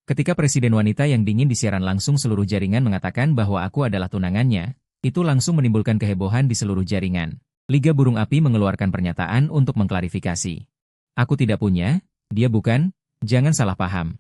Ketika presiden wanita yang dingin di siaran langsung seluruh jaringan mengatakan bahwa aku adalah tunangannya, itu langsung menimbulkan kehebohan di seluruh jaringan. Liga Burung Api mengeluarkan pernyataan untuk mengklarifikasi. Aku tidak punya, dia bukan, jangan salah paham.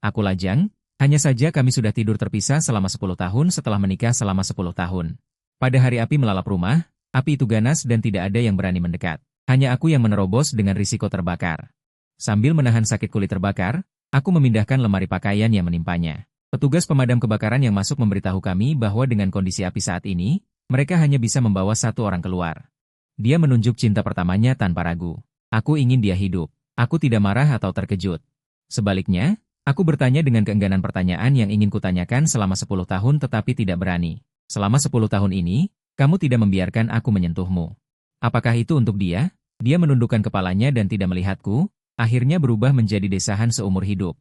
Aku lajang, hanya saja kami sudah tidur terpisah selama 10 tahun setelah menikah selama 10 tahun. Pada hari api melalap rumah, api itu ganas dan tidak ada yang berani mendekat. Hanya aku yang menerobos dengan risiko terbakar. Sambil menahan sakit kulit terbakar, aku memindahkan lemari pakaian yang menimpanya. Petugas pemadam kebakaran yang masuk memberitahu kami bahwa dengan kondisi api saat ini, mereka hanya bisa membawa satu orang keluar. Dia menunjuk cinta pertamanya tanpa ragu. Aku ingin dia hidup. Aku tidak marah atau terkejut. Sebaliknya, aku bertanya dengan keengganan pertanyaan yang ingin kutanyakan selama 10 tahun tetapi tidak berani. Selama 10 tahun ini, kamu tidak membiarkan aku menyentuhmu. Apakah itu untuk dia? Dia menundukkan kepalanya dan tidak melihatku, akhirnya berubah menjadi desahan seumur hidup.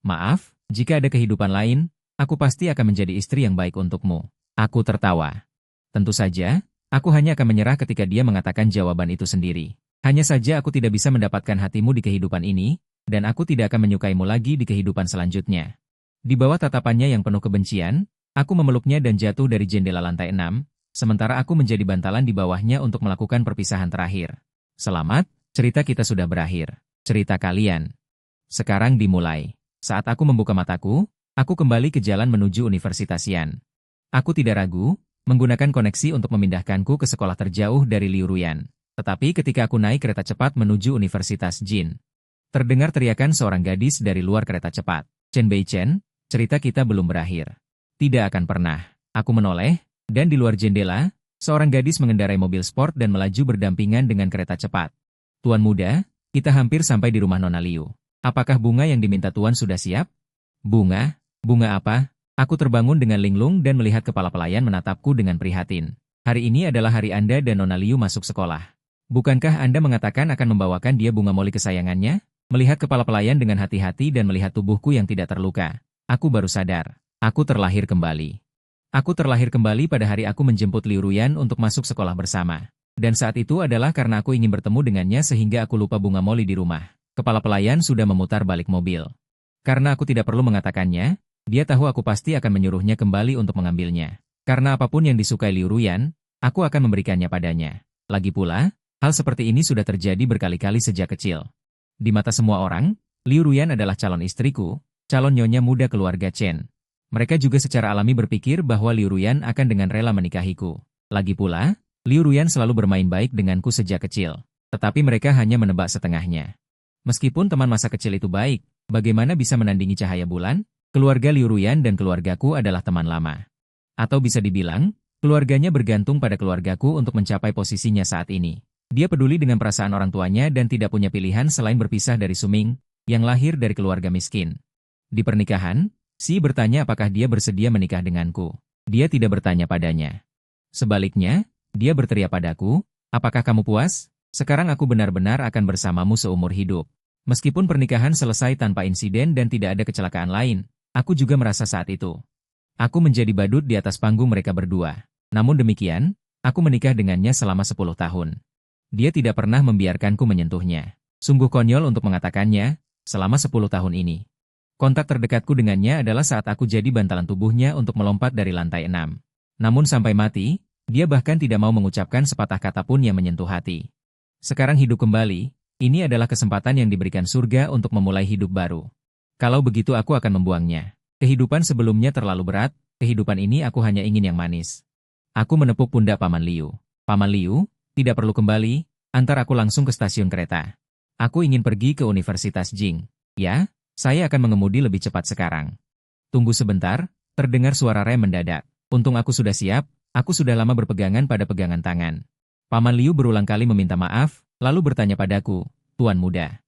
Maaf, jika ada kehidupan lain, aku pasti akan menjadi istri yang baik untukmu. Aku tertawa. Tentu saja, aku hanya akan menyerah ketika dia mengatakan jawaban itu sendiri. Hanya saja aku tidak bisa mendapatkan hatimu di kehidupan ini, dan aku tidak akan menyukaimu lagi di kehidupan selanjutnya. Di bawah tatapannya yang penuh kebencian, aku memeluknya dan jatuh dari jendela lantai 6, sementara aku menjadi bantalan di bawahnya untuk melakukan perpisahan terakhir. Selamat, cerita kita sudah berakhir. Cerita kalian. Sekarang dimulai. Saat aku membuka mataku, aku kembali ke jalan menuju Universitas Yan. Aku tidak ragu, menggunakan koneksi untuk memindahkanku ke sekolah terjauh dari Liuruyan. Tetapi ketika aku naik kereta cepat menuju Universitas Jin, terdengar teriakan seorang gadis dari luar kereta cepat. Chen Beichen, cerita kita belum berakhir. Tidak akan pernah. Aku menoleh, dan di luar jendela, seorang gadis mengendarai mobil sport dan melaju berdampingan dengan kereta cepat. Tuan muda, kita hampir sampai di rumah Nona Liu. Apakah bunga yang diminta Tuan sudah siap? Bunga? Bunga apa? Aku terbangun dengan linglung dan melihat kepala pelayan menatapku dengan prihatin. Hari ini adalah hari Anda dan Nona Liu masuk sekolah. Bukankah Anda mengatakan akan membawakan dia bunga moli kesayangannya? Melihat kepala pelayan dengan hati-hati dan melihat tubuhku yang tidak terluka, aku baru sadar. Aku terlahir kembali. Aku terlahir kembali pada hari aku menjemput Liu Ruyan untuk masuk sekolah bersama. Dan saat itu adalah karena aku ingin bertemu dengannya sehingga aku lupa bunga moli di rumah. Kepala pelayan sudah memutar balik mobil. Karena aku tidak perlu mengatakannya, dia tahu aku pasti akan menyuruhnya kembali untuk mengambilnya. Karena apapun yang disukai Liu Ruyan, aku akan memberikannya padanya. Lagi pula, hal seperti ini sudah terjadi berkali-kali sejak kecil. Di mata semua orang, Liu Ruyan adalah calon istriku, calon nyonya muda keluarga Chen. Mereka juga secara alami berpikir bahwa Liu Ruyan akan dengan rela menikahiku. Lagi pula, Liu Ruyan selalu bermain baik denganku sejak kecil, tetapi mereka hanya menebak setengahnya. Meskipun teman masa kecil itu baik, bagaimana bisa menandingi cahaya bulan? Keluarga Liu Ruyan dan keluargaku adalah teman lama. Atau bisa dibilang, keluarganya bergantung pada keluargaku untuk mencapai posisinya saat ini. Dia peduli dengan perasaan orang tuanya dan tidak punya pilihan selain berpisah dari Suming, yang lahir dari keluarga miskin. Di pernikahan, Si bertanya apakah dia bersedia menikah denganku. Dia tidak bertanya padanya. Sebaliknya, dia berteriak padaku, apakah kamu puas? Sekarang aku benar-benar akan bersamamu seumur hidup. Meskipun pernikahan selesai tanpa insiden dan tidak ada kecelakaan lain, aku juga merasa saat itu. Aku menjadi badut di atas panggung mereka berdua. Namun demikian, aku menikah dengannya selama 10 tahun. Dia tidak pernah membiarkanku menyentuhnya. Sungguh konyol untuk mengatakannya, selama 10 tahun ini. Kontak terdekatku dengannya adalah saat aku jadi bantalan tubuhnya untuk melompat dari lantai 6. Namun sampai mati, dia bahkan tidak mau mengucapkan sepatah kata pun yang menyentuh hati. Sekarang hidup kembali, ini adalah kesempatan yang diberikan surga untuk memulai hidup baru. Kalau begitu aku akan membuangnya. Kehidupan sebelumnya terlalu berat, kehidupan ini aku hanya ingin yang manis. Aku menepuk pundak Paman Liu. Paman Liu, tidak perlu kembali, antar aku langsung ke stasiun kereta. Aku ingin pergi ke Universitas Jing. Ya, saya akan mengemudi lebih cepat sekarang. Tunggu sebentar, terdengar suara rem mendadak. Untung aku sudah siap, aku sudah lama berpegangan pada pegangan tangan. Paman Liu berulang kali meminta maaf, lalu bertanya padaku, Tuan muda.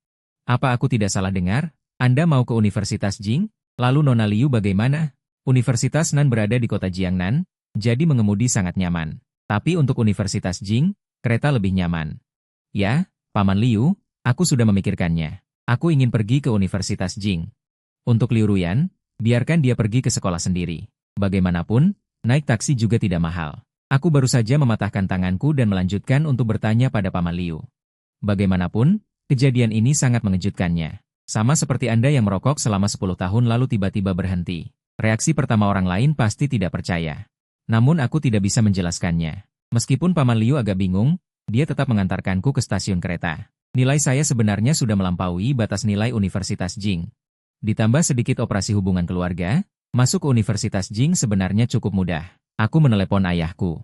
Apa aku tidak salah dengar? Anda mau ke Universitas Jing? Lalu Nona Liu bagaimana? Universitas Nan berada di kota Jiangnan, jadi mengemudi sangat nyaman. Tapi untuk Universitas Jing, kereta lebih nyaman. Ya, Paman Liu, aku sudah memikirkannya. Aku ingin pergi ke Universitas Jing. Untuk Liu Ruyan, biarkan dia pergi ke sekolah sendiri. Bagaimanapun, naik taksi juga tidak mahal. Aku baru saja mematahkan tanganku dan melanjutkan untuk bertanya pada Paman Liu. Bagaimanapun, kejadian ini sangat mengejutkannya. Sama seperti Anda yang merokok selama 10 tahun lalu tiba-tiba berhenti. Reaksi pertama orang lain pasti tidak percaya. Namun aku tidak bisa menjelaskannya. Meskipun Paman Liu agak bingung, dia tetap mengantarkanku ke stasiun kereta. Nilai saya sebenarnya sudah melampaui batas nilai Universitas Jing. Ditambah sedikit operasi hubungan keluarga, masuk ke Universitas Jing sebenarnya cukup mudah. Aku menelepon ayahku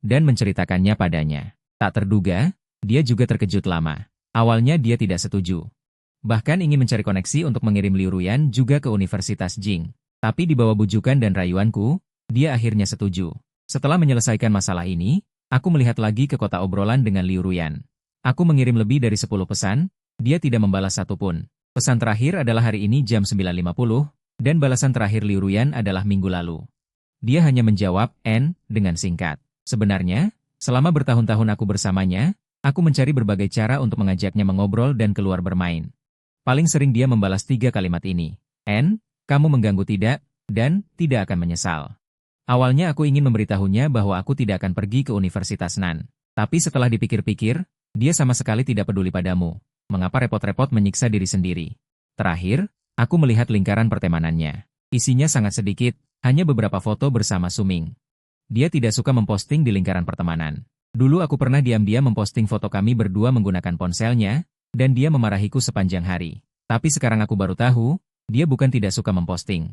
dan menceritakannya padanya. Tak terduga, dia juga terkejut lama. Awalnya dia tidak setuju. Bahkan ingin mencari koneksi untuk mengirim Liu Ruyan juga ke Universitas Jing. Tapi di bawah bujukan dan rayuanku, dia akhirnya setuju. Setelah menyelesaikan masalah ini, aku melihat lagi ke kotak obrolan dengan Liu Ruyan. Aku mengirim lebih dari 10 pesan, dia tidak membalas satupun. Pesan terakhir adalah hari ini jam 9.50, dan balasan terakhir Liu Ruyan adalah minggu lalu. Dia hanya menjawab, "N," dengan singkat. Sebenarnya, selama bertahun-tahun aku bersamanya, aku mencari berbagai cara untuk mengajaknya mengobrol dan keluar bermain. Paling sering dia membalas 3 kalimat ini. "N, kamu mengganggu tidak, dan tidak akan menyesal." Awalnya aku ingin memberitahunya bahwa aku tidak akan pergi ke Universitas Nan. Tapi setelah dipikir-pikir, dia sama sekali tidak peduli padamu. Mengapa repot-repot menyiksa diri sendiri? Terakhir, aku melihat lingkaran pertemanannya. Isinya sangat sedikit, hanya beberapa foto bersama Suming. Dia tidak suka memposting di lingkaran pertemanan. Dulu aku pernah diam-diam memposting foto kami berdua menggunakan ponselnya, dan dia memarahiku sepanjang hari. Tapi sekarang aku baru tahu, dia bukan tidak suka memposting.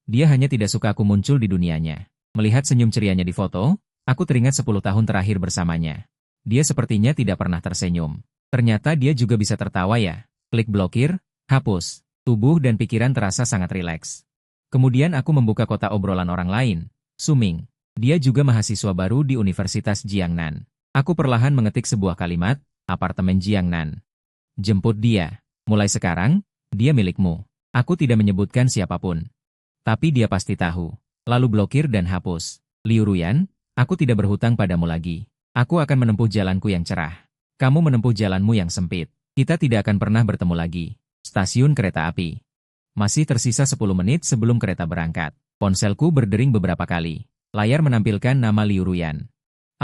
Dia hanya tidak suka aku muncul di dunianya. Melihat senyum cerianya di foto, aku teringat 10 tahun terakhir bersamanya. Dia sepertinya tidak pernah tersenyum. Ternyata dia juga bisa tertawa ya. Klik blokir, hapus. Tubuh dan pikiran terasa sangat rileks. Kemudian aku membuka kotak obrolan orang lain. Suming. Dia juga mahasiswa baru di Universitas Jiangnan. Aku perlahan mengetik sebuah kalimat, apartemen Jiangnan. Jemput dia. Mulai sekarang, dia milikmu. Aku tidak menyebutkan siapapun. Tapi dia pasti tahu. Lalu blokir dan hapus. Liu Ruyan, aku tidak berhutang padamu lagi. Aku akan menempuh jalanku yang cerah. Kamu menempuh jalanmu yang sempit. Kita tidak akan pernah bertemu lagi. Stasiun kereta api. Masih tersisa 10 menit sebelum kereta berangkat. Ponselku berdering beberapa kali. Layar menampilkan nama Liu Ruyan.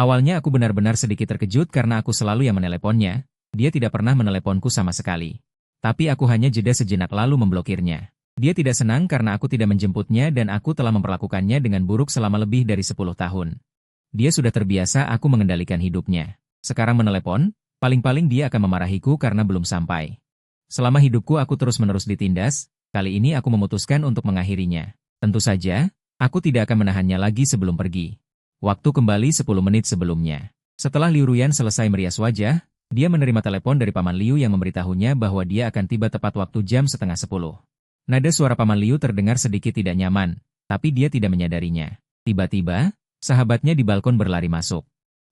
Awalnya aku benar-benar sedikit terkejut karena aku selalu yang meneleponnya. Dia tidak pernah meneleponku sama sekali. Tapi aku hanya jeda sejenak lalu memblokirnya. Dia tidak senang karena aku tidak menjemputnya dan aku telah memperlakukannya dengan buruk selama lebih dari 10 tahun. Dia sudah terbiasa aku mengendalikan hidupnya. Sekarang menelepon, paling-paling dia akan memarahiku karena belum sampai. Selama hidupku aku terus-menerus ditindas, kali ini aku memutuskan untuk mengakhirinya. Tentu saja, aku tidak akan menahannya lagi sebelum pergi. Waktu kembali 10 menit sebelumnya. Setelah Liu Ruyan selesai merias wajah, dia menerima telepon dari Paman Liu yang memberitahunya bahwa dia akan tiba tepat waktu jam setengah 10. Nada suara Paman Liu terdengar sedikit tidak nyaman, tapi dia tidak menyadarinya. Tiba-tiba, sahabatnya di balkon berlari masuk.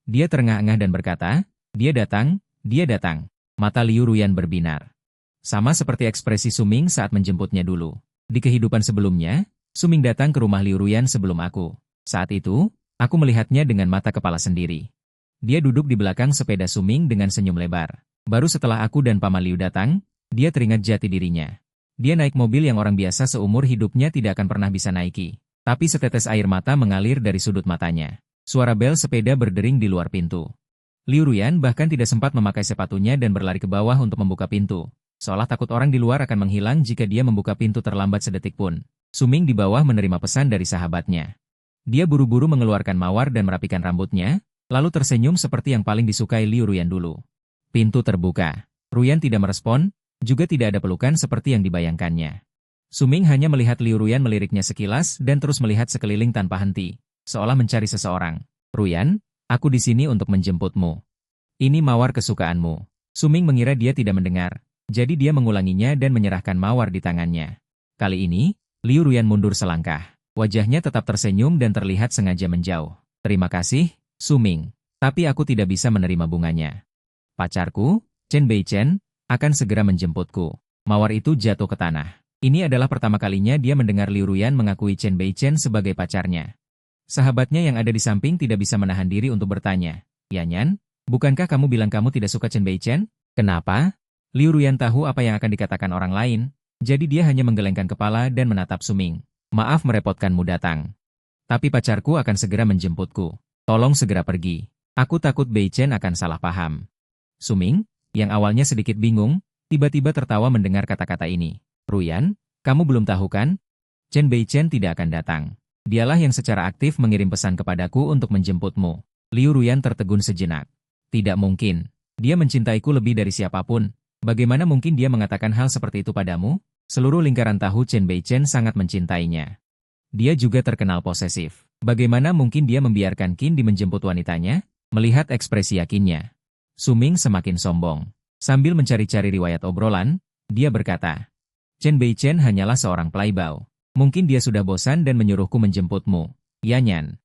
Dia terengah-engah dan berkata, dia datang, dia datang. Mata Liu Ruyan berbinar. Sama seperti ekspresi Suming saat menjemputnya dulu. Di kehidupan sebelumnya, Suming datang ke rumah Liu Ruyan sebelum aku. Saat itu, aku melihatnya dengan mata kepala sendiri. Dia duduk di belakang sepeda Suming dengan senyum lebar. Baru setelah aku dan Paman Liu datang, dia teringat jati dirinya. Dia naik mobil yang orang biasa seumur hidupnya tidak akan pernah bisa naiki. Tapi setetes air mata mengalir dari sudut matanya. Suara bel sepeda berdering di luar pintu. Liu Ruyan bahkan tidak sempat memakai sepatunya dan berlari ke bawah untuk membuka pintu. Seolah takut orang di luar akan menghilang jika dia membuka pintu terlambat sedetik pun. Suming di bawah menerima pesan dari sahabatnya. Dia buru-buru mengeluarkan mawar dan merapikan rambutnya, lalu tersenyum seperti yang paling disukai Liu Ruyan dulu. Pintu terbuka. Ruyan tidak merespon, juga tidak ada pelukan seperti yang dibayangkannya. Suming hanya melihat Liu Ruyan meliriknya sekilas dan terus melihat sekeliling tanpa henti, seolah mencari seseorang. Ruyan, aku di sini untuk menjemputmu. Ini mawar kesukaanmu. Suming mengira dia tidak mendengar, jadi dia mengulanginya dan menyerahkan mawar di tangannya. Kali ini, Liu Ruyan mundur selangkah. Wajahnya tetap tersenyum dan terlihat sengaja menjauh. Terima kasih, Suming. Tapi aku tidak bisa menerima bunganya. Pacarku, Chen Beichen, akan segera menjemputku. Mawar itu jatuh ke tanah. Ini adalah pertama kalinya dia mendengar Liu Ruyan mengakui Chen Beichen sebagai pacarnya. Sahabatnya yang ada di samping tidak bisa menahan diri untuk bertanya, Yanyan, bukankah kamu bilang kamu tidak suka Chen Beichen? Kenapa? Liu Ruyan tahu apa yang akan dikatakan orang lain, jadi dia hanya menggelengkan kepala dan menatap Suming. Maaf merepotkanmu datang. Tapi pacarku akan segera menjemputku. Tolong segera pergi. Aku takut Beichen akan salah paham. Suming, yang awalnya sedikit bingung, Tiba-tiba tertawa mendengar kata-kata ini. Ruyan, kamu belum tahu kan? Chen Beichen tidak akan datang. Dialah yang secara aktif mengirim pesan kepadaku untuk menjemputmu. Liu Ruyan tertegun sejenak. Tidak mungkin. Dia mencintaiku lebih dari siapapun. Bagaimana mungkin dia mengatakan hal seperti itu padamu? Seluruh lingkaran tahu Chen Beichen sangat mencintainya. Dia juga terkenal posesif. Bagaimana mungkin dia membiarkan Qin Di menjemput wanitanya? Melihat ekspresi yakinnya, Su Ming semakin sombong. Sambil mencari-cari riwayat obrolan, dia berkata, Chen Beichen hanyalah seorang playboy. Mungkin dia sudah bosan dan menyuruhku menjemputmu. Yanyan.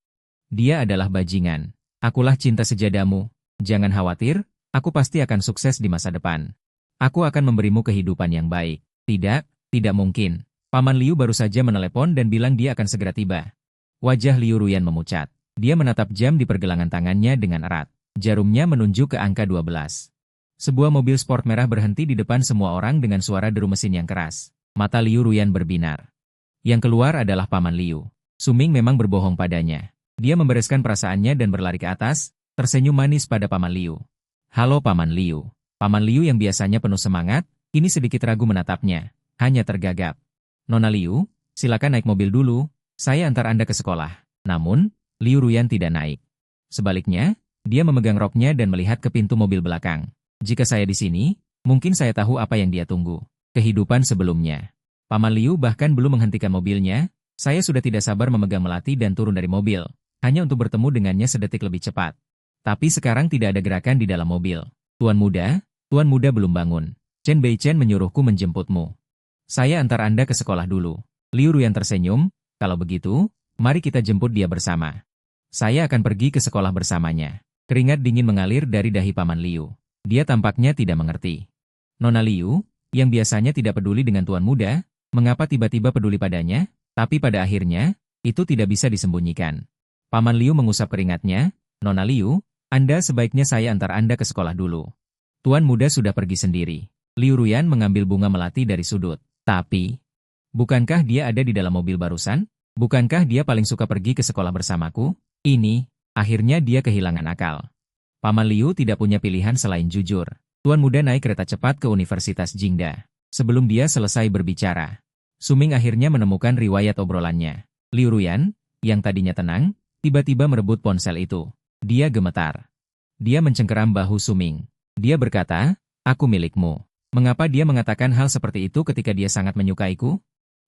Dia adalah bajingan. Akulah cinta sejadamu. Jangan khawatir, aku pasti akan sukses di masa depan. Aku akan memberimu kehidupan yang baik. Tidak, tidak mungkin. Paman Liu baru saja menelepon dan bilang dia akan segera tiba. Wajah Liu Ruyan memucat. Dia menatap jam di pergelangan tangannya dengan erat. Jarumnya menunjuk ke angka 12. Sebuah mobil sport merah berhenti di depan semua orang dengan suara deru mesin yang keras. Mata Liu Ruyan berbinar. Yang keluar adalah Paman Liu. Su Ming memang berbohong padanya. Dia membereskan perasaannya dan berlari ke atas, tersenyum manis pada Paman Liu. Halo Paman Liu. Paman Liu yang biasanya penuh semangat, ini sedikit ragu menatapnya. Hanya tergagap. Nona Liu, silakan naik mobil dulu, saya antar Anda ke sekolah. Namun, Liu Ruyan tidak naik. Sebaliknya, dia memegang roknya dan melihat ke pintu mobil belakang. Jika saya di sini, mungkin saya tahu apa yang dia tunggu. Kehidupan sebelumnya. Paman Liu bahkan belum menghentikan mobilnya, saya sudah tidak sabar memegang melati dan turun dari mobil, hanya untuk bertemu dengannya sedetik lebih cepat. Tapi sekarang tidak ada gerakan di dalam mobil. Tuan muda belum bangun. Chen Beichen menyuruhku menjemputmu. Saya antar Anda ke sekolah dulu. Liu Ruyan tersenyum, kalau begitu, mari kita jemput dia bersama. Saya akan pergi ke sekolah bersamanya. Keringat dingin mengalir dari dahi Paman Liu. Dia tampaknya tidak mengerti. Nona Liu, yang biasanya tidak peduli dengan tuan muda, mengapa tiba-tiba peduli padanya? Tapi pada akhirnya, itu tidak bisa disembunyikan. Paman Liu mengusap keringatnya, Nona Liu, Anda sebaiknya saya antar Anda ke sekolah dulu. Tuan muda sudah pergi sendiri. Liu Ruyan mengambil bunga melati dari sudut. Tapi, bukankah dia ada di dalam mobil barusan? Bukankah dia paling suka pergi ke sekolah bersamaku? Ini, akhirnya dia kehilangan akal. Paman Liu tidak punya pilihan selain jujur. Tuan muda naik kereta cepat ke Universitas Jingda. Sebelum dia selesai berbicara, Su Ming akhirnya menemukan riwayat obrolannya. Liu Ruyan, yang tadinya tenang, tiba-tiba merebut ponsel itu. Dia gemetar. Dia mencengkeram bahu Su Ming. Dia berkata, aku milikmu. Mengapa dia mengatakan hal seperti itu ketika dia sangat menyukaiku?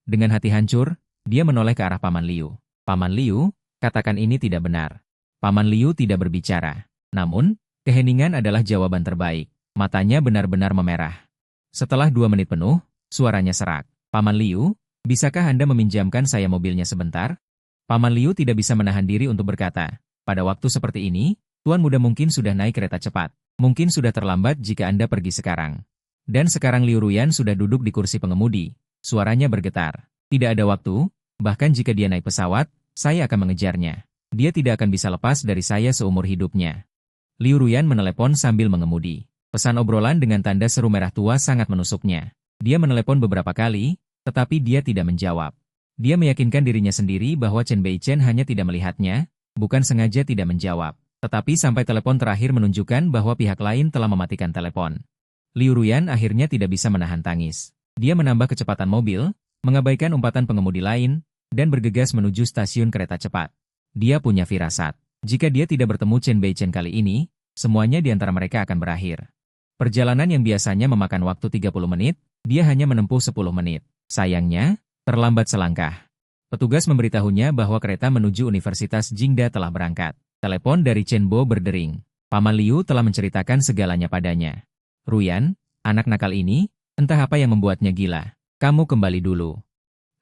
Dengan hati hancur, dia menoleh ke arah Paman Liu. Paman Liu, katakan ini tidak benar. Paman Liu tidak berbicara. Namun, keheningan adalah jawaban terbaik. Matanya benar-benar memerah. Setelah 2 menit penuh, suaranya serak. Paman Liu, bisakah Anda meminjamkan saya mobilnya sebentar? Paman Liu tidak bisa menahan diri untuk berkata, pada waktu seperti ini, Tuan muda mungkin sudah naik kereta cepat. Mungkin sudah terlambat jika Anda pergi sekarang. Dan sekarang Liu Ruyan sudah duduk di kursi pengemudi. Suaranya bergetar. Tidak ada waktu, bahkan jika dia naik pesawat, saya akan mengejarnya. Dia tidak akan bisa lepas dari saya seumur hidupnya. Liu Ruyan menelepon sambil mengemudi. Pesan obrolan dengan tanda seru merah tua sangat menusuknya. Dia menelepon beberapa kali, tetapi dia tidak menjawab. Dia meyakinkan dirinya sendiri bahwa Chen Beichen hanya tidak melihatnya, bukan sengaja tidak menjawab. Tetapi sampai telepon terakhir menunjukkan bahwa pihak lain telah mematikan telepon. Liu Ruyan akhirnya tidak bisa menahan tangis. Dia menambah kecepatan mobil, mengabaikan umpatan pengemudi lain, dan bergegas menuju stasiun kereta cepat. Dia punya firasat. Jika dia tidak bertemu Chen Beichen kali ini, semuanya di antara mereka akan berakhir. Perjalanan yang biasanya memakan waktu 30 menit, dia hanya menempuh 10 menit. Sayangnya, terlambat selangkah. Petugas memberitahunya bahwa kereta menuju Universitas Jingda telah berangkat. Telepon dari Chen Bo berdering. Paman Liu telah menceritakan segalanya padanya. Ruyan, anak nakal ini, entah apa yang membuatnya gila. Kamu kembali dulu.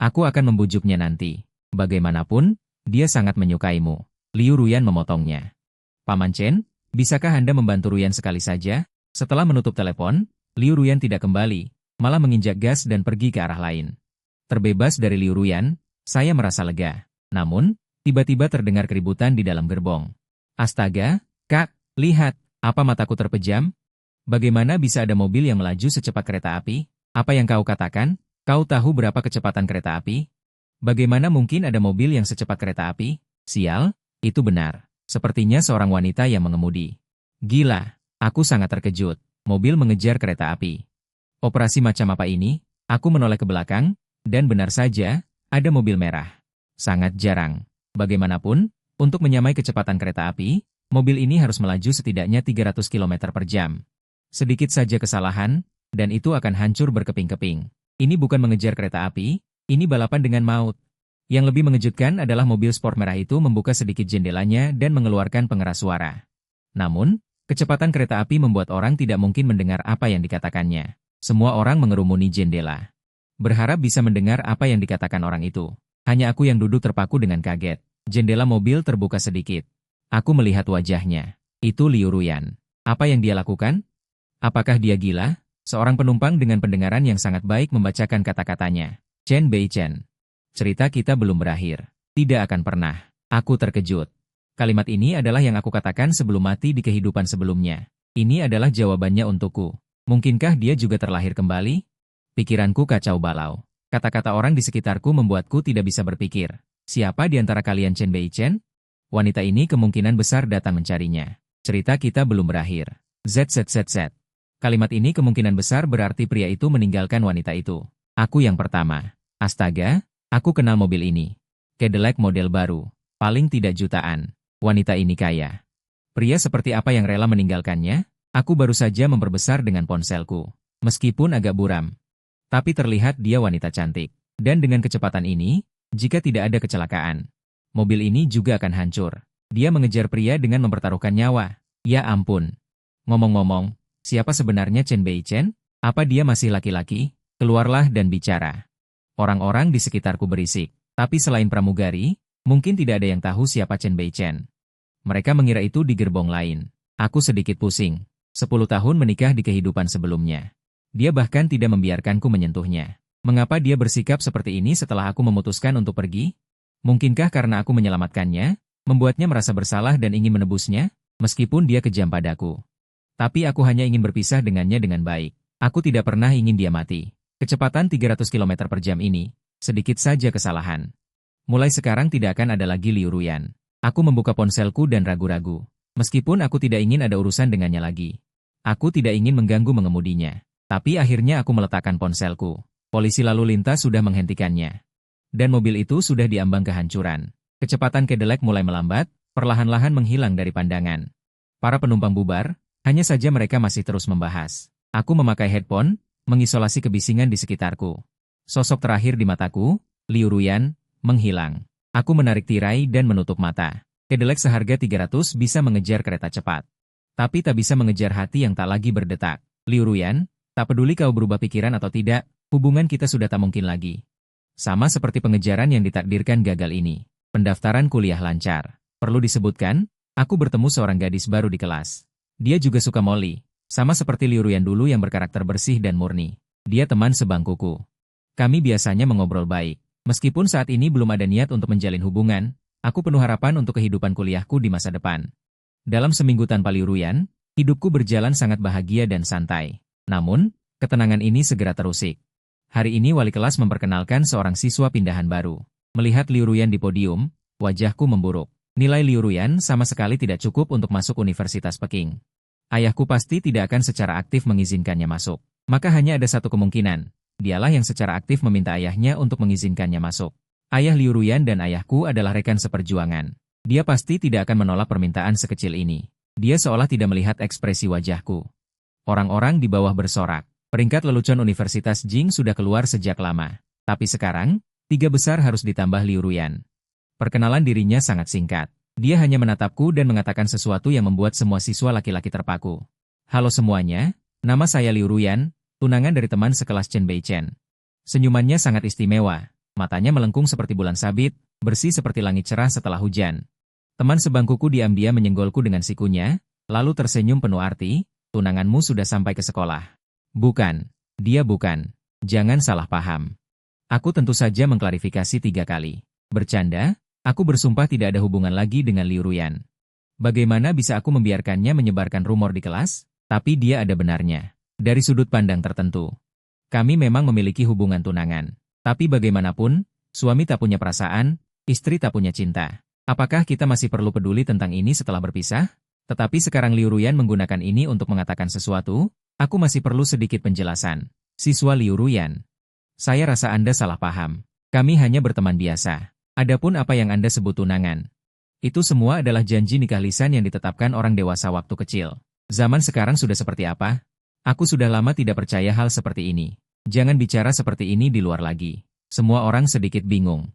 Aku akan membujuknya nanti. Bagaimanapun, dia sangat menyukaimu. Liu Ruyan memotongnya. Paman Chen, bisakah Anda membantu Ruyan sekali saja? Setelah menutup telepon, Liu Ruyan tidak kembali, malah menginjak gas dan pergi ke arah lain. Terbebas dari Liu Ruyan, saya merasa lega. Namun, tiba-tiba terdengar keributan di dalam gerbong. Astaga, Kak, lihat, apa mataku terpejam? Bagaimana bisa ada mobil yang melaju secepat kereta api? Apa yang kau katakan? Kau tahu berapa kecepatan kereta api? Bagaimana mungkin ada mobil yang secepat kereta api? Sial, itu benar. Sepertinya seorang wanita yang mengemudi. Gila. Aku sangat terkejut. Mobil mengejar kereta api. Operasi macam apa ini? Aku menoleh ke belakang, dan benar saja, ada mobil merah. Sangat jarang. Bagaimanapun, untuk menyamai kecepatan kereta api, mobil ini harus melaju setidaknya 300 km per jam. Sedikit saja kesalahan, dan itu akan hancur berkeping-keping. Ini bukan mengejar kereta api, ini balapan dengan maut. Yang lebih mengejutkan adalah mobil sport merah itu membuka sedikit jendelanya dan mengeluarkan pengeras suara. Namun, kecepatan kereta api membuat orang tidak mungkin mendengar apa yang dikatakannya. Semua orang mengerumuni jendela. Berharap bisa mendengar apa yang dikatakan orang itu. Hanya aku yang duduk terpaku dengan kaget. Jendela mobil terbuka sedikit. Aku melihat wajahnya. Itu Liu Ruyan. Apa yang dia lakukan? Apakah dia gila? Seorang penumpang dengan pendengaran yang sangat baik membacakan kata-katanya. Chen Beichen. Cerita kita belum berakhir. Tidak akan pernah. Aku terkejut. Kalimat ini adalah yang aku katakan sebelum mati di kehidupan sebelumnya. Ini adalah jawabannya untukku. Mungkinkah dia juga terlahir kembali? Pikiranku kacau balau. Kata-kata orang di sekitarku membuatku tidak bisa berpikir. Siapa di antara kalian Chen Beichen? Wanita ini kemungkinan besar datang mencarinya. Cerita kita belum berakhir. ZZZZ. Kalimat ini kemungkinan besar berarti pria itu meninggalkan wanita itu. Aku yang pertama. Astaga, aku kenal mobil ini. Cadillac model baru. Paling tidak jutaan. Wanita ini kaya. Pria seperti apa yang rela meninggalkannya? Aku baru saja memperbesar dengan ponselku. Meskipun agak buram. Tapi terlihat dia wanita cantik. Dan dengan kecepatan ini, jika tidak ada kecelakaan, mobil ini juga akan hancur. Dia mengejar pria dengan mempertaruhkan nyawa. Ya ampun. Ngomong-ngomong, siapa sebenarnya Chen Beichen? Apa dia masih laki-laki? Keluarlah dan bicara. Orang-orang di sekitarku berisik. Tapi selain pramugari, mungkin tidak ada yang tahu siapa Chen Beichen. Mereka mengira itu di gerbong lain. Aku sedikit pusing. 10 tahun menikah di kehidupan sebelumnya. Dia bahkan tidak membiarkanku menyentuhnya. Mengapa dia bersikap seperti ini setelah aku memutuskan untuk pergi? Mungkinkah karena aku menyelamatkannya, membuatnya merasa bersalah dan ingin menebusnya, meskipun dia kejam padaku. Tapi aku hanya ingin berpisah dengannya dengan baik. Aku tidak pernah ingin dia mati. Kecepatan 300 km per jam ini, sedikit saja kesalahan. Mulai sekarang tidak akan ada lagi Liu Ruyan. Aku membuka ponselku dan ragu-ragu. Meskipun aku tidak ingin ada urusan dengannya lagi. Aku tidak ingin mengganggu mengemudinya. Tapi akhirnya aku meletakkan ponselku. Polisi lalu lintas sudah menghentikannya. Dan mobil itu sudah diambang kehancuran. Kecepatan Cadillac mulai melambat, perlahan-lahan menghilang dari pandangan. Para penumpang bubar, hanya saja mereka masih terus membahas. Aku memakai headphone, mengisolasi kebisingan di sekitarku. Sosok terakhir di mataku, Liu Ruyan, menghilang. Aku menarik tirai dan menutup mata. Cadillac seharga 300 bisa mengejar kereta cepat. Tapi tak bisa mengejar hati yang tak lagi berdetak. Liu Ruyan, tak peduli kau berubah pikiran atau tidak, hubungan kita sudah tak mungkin lagi. Sama seperti pengejaran yang ditakdirkan gagal ini. Pendaftaran kuliah lancar. Perlu disebutkan, aku bertemu seorang gadis baru di kelas. Dia juga suka Molly. Sama seperti Liu Ruyan dulu yang berkarakter bersih dan murni. Dia teman sebangkuku. Kami biasanya mengobrol baik. Meskipun saat ini belum ada niat untuk menjalin hubungan, aku penuh harapan untuk kehidupan kuliahku di masa depan. Dalam seminggu tanpa Liu Ruyan, hidupku berjalan sangat bahagia dan santai. Namun, ketenangan ini segera terusik. Hari ini wali kelas memperkenalkan seorang siswa pindahan baru. Melihat Liu Ruyan di podium, wajahku memburuk. Nilai Liu Ruyan sama sekali tidak cukup untuk masuk Universitas Peking. Ayahku pasti tidak akan secara aktif mengizinkannya masuk. Maka hanya ada satu kemungkinan. Dialah yang secara aktif meminta ayahnya untuk mengizinkannya masuk. Ayah Liu Ruyan dan ayahku adalah rekan seperjuangan. Dia pasti tidak akan menolak permintaan sekecil ini. Dia seolah tidak melihat ekspresi wajahku. Orang-orang di bawah bersorak. Peringkat lelucon Universitas Jing sudah keluar sejak lama. Tapi sekarang, 3 besar harus ditambah Liu Ruyan. Perkenalan dirinya sangat singkat. Dia hanya menatapku dan mengatakan sesuatu yang membuat semua siswa laki-laki terpaku. Halo semuanya, nama saya Liu Ruyan, tunangan dari teman sekelas Chen Beichen. Senyumannya sangat istimewa. Matanya melengkung seperti bulan sabit, bersih seperti langit cerah setelah hujan. Teman sebangkuku diam-diam menyenggolku dengan sikunya, lalu tersenyum penuh arti, tunanganmu sudah sampai ke sekolah. Bukan, dia bukan. Jangan salah paham. Aku tentu saja mengklarifikasi 3 kali. Bercanda, aku bersumpah tidak ada hubungan lagi dengan Liu Ruyan. Bagaimana bisa aku membiarkannya menyebarkan rumor di kelas? Tapi dia ada benarnya. Dari sudut pandang tertentu. Kami memang memiliki hubungan tunangan. Tapi bagaimanapun, suami tak punya perasaan, istri tak punya cinta. Apakah kita masih perlu peduli tentang ini setelah berpisah? Tetapi sekarang Liu Ruyan menggunakan ini untuk mengatakan sesuatu, aku masih perlu sedikit penjelasan. Siswa Liu Ruyan. Saya rasa Anda salah paham. Kami hanya berteman biasa. Adapun apa yang Anda sebut tunangan, itu semua adalah janji nikah lisan yang ditetapkan orang dewasa waktu kecil. Zaman sekarang sudah seperti apa? Aku sudah lama tidak percaya hal seperti ini. Jangan bicara seperti ini di luar lagi. Semua orang sedikit bingung.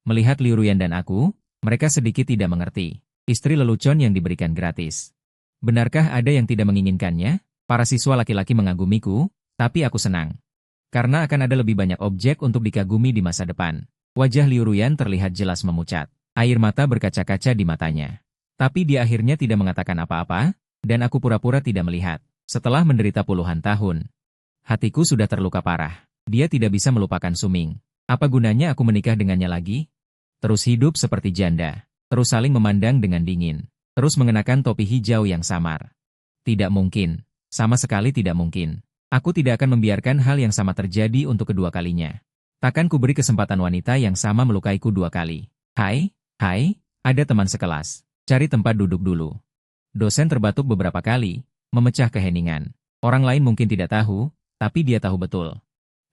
Melihat Liu Ruyan dan aku, mereka sedikit tidak mengerti. Istri lelucon yang diberikan gratis. Benarkah ada yang tidak menginginkannya? Para siswa laki-laki mengagumiku, tapi aku senang. Karena akan ada lebih banyak objek untuk dikagumi di masa depan. Wajah Liu Ruyan terlihat jelas memucat. Air mata berkaca-kaca di matanya. Tapi dia akhirnya tidak mengatakan apa-apa, dan aku pura-pura tidak melihat. Setelah menderita puluhan tahun, hatiku sudah terluka parah. Dia tidak bisa melupakan Suming. Apa gunanya aku menikah dengannya lagi? Terus hidup seperti janda. Terus saling memandang dengan dingin. Terus mengenakan topi hijau yang samar. Tidak mungkin. Sama sekali tidak mungkin. Aku tidak akan membiarkan hal yang sama terjadi untuk kedua kalinya. Takkan kuberi kesempatan wanita yang sama melukaiku dua kali. Hai, ada teman sekelas. Cari tempat duduk dulu. Dosen terbatuk beberapa kali, memecah keheningan. Orang lain mungkin tidak tahu, tapi dia tahu betul.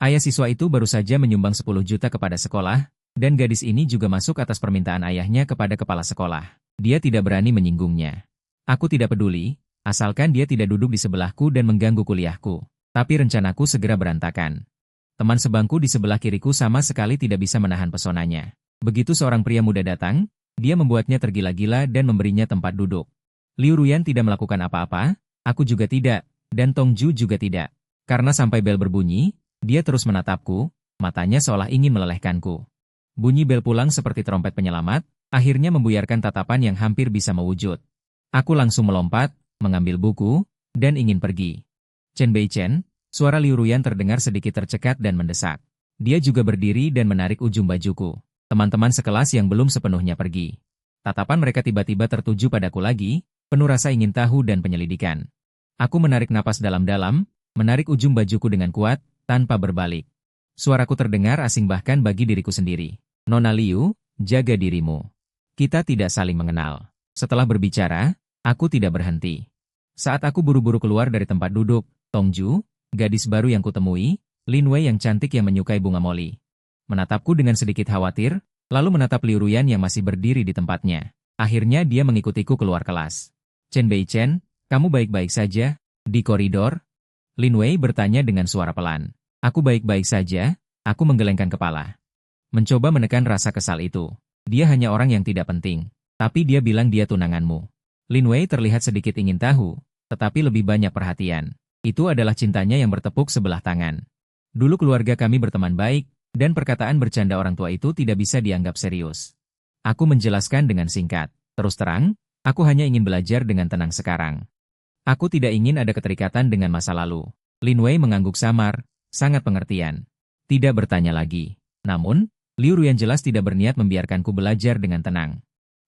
Ayah siswa itu baru saja menyumbang 10 juta kepada sekolah, dan gadis ini juga masuk atas permintaan ayahnya kepada kepala sekolah. Dia tidak berani menyinggungnya. Aku tidak peduli, asalkan dia tidak duduk di sebelahku dan mengganggu kuliahku. Tapi rencanaku segera berantakan. Teman sebangku di sebelah kiriku sama sekali tidak bisa menahan pesonanya. Begitu seorang pria muda datang, dia membuatnya tergila-gila dan memberinya tempat duduk. Liu Ruyan tidak melakukan apa-apa, aku juga tidak, dan Tongju juga tidak. Karena sampai bel berbunyi, dia terus menatapku, matanya seolah ingin melelehkanku. Bunyi bel pulang seperti trompet penyelamat, akhirnya membuyarkan tatapan yang hampir bisa mewujud. Aku langsung melompat, mengambil buku, dan ingin pergi. Chen Beichen, suara Liu Ruyan terdengar sedikit tercekat dan mendesak. Dia juga berdiri dan menarik ujung bajuku. Teman-teman sekelas yang belum sepenuhnya pergi. Tatapan mereka tiba-tiba tertuju padaku lagi, penuh rasa ingin tahu dan penyelidikan. Aku menarik napas dalam-dalam, menarik ujung bajuku dengan kuat, tanpa berbalik. Suaraku terdengar asing bahkan bagi diriku sendiri. Nona Liu, jaga dirimu. Kita tidak saling mengenal. Setelah berbicara, aku tidak berhenti. Saat aku buru-buru keluar dari tempat duduk, Tongju, gadis baru yang kutemui, Lin Wei yang cantik yang menyukai bunga moli, menatapku dengan sedikit khawatir, lalu menatap Liu Ruyan yang masih berdiri di tempatnya. Akhirnya dia mengikutiku keluar kelas. Chen Beichen, kamu baik-baik saja? Di koridor? Lin Wei bertanya dengan suara pelan. Aku baik-baik saja, aku menggelengkan kepala. Mencoba menekan rasa kesal itu. Dia hanya orang yang tidak penting. Tapi dia bilang dia tunanganmu. Lin Wei terlihat sedikit ingin tahu, tetapi lebih banyak perhatian. Itu adalah cintanya yang bertepuk sebelah tangan. Dulu keluarga kami berteman baik, dan perkataan bercanda orang tua itu tidak bisa dianggap serius. Aku menjelaskan dengan singkat. Terus terang, aku hanya ingin belajar dengan tenang sekarang. Aku tidak ingin ada keterikatan dengan masa lalu. Lin Wei mengangguk samar, sangat pengertian. Tidak bertanya lagi. Namun, Liu Ruyan jelas tidak berniat membiarkanku belajar dengan tenang.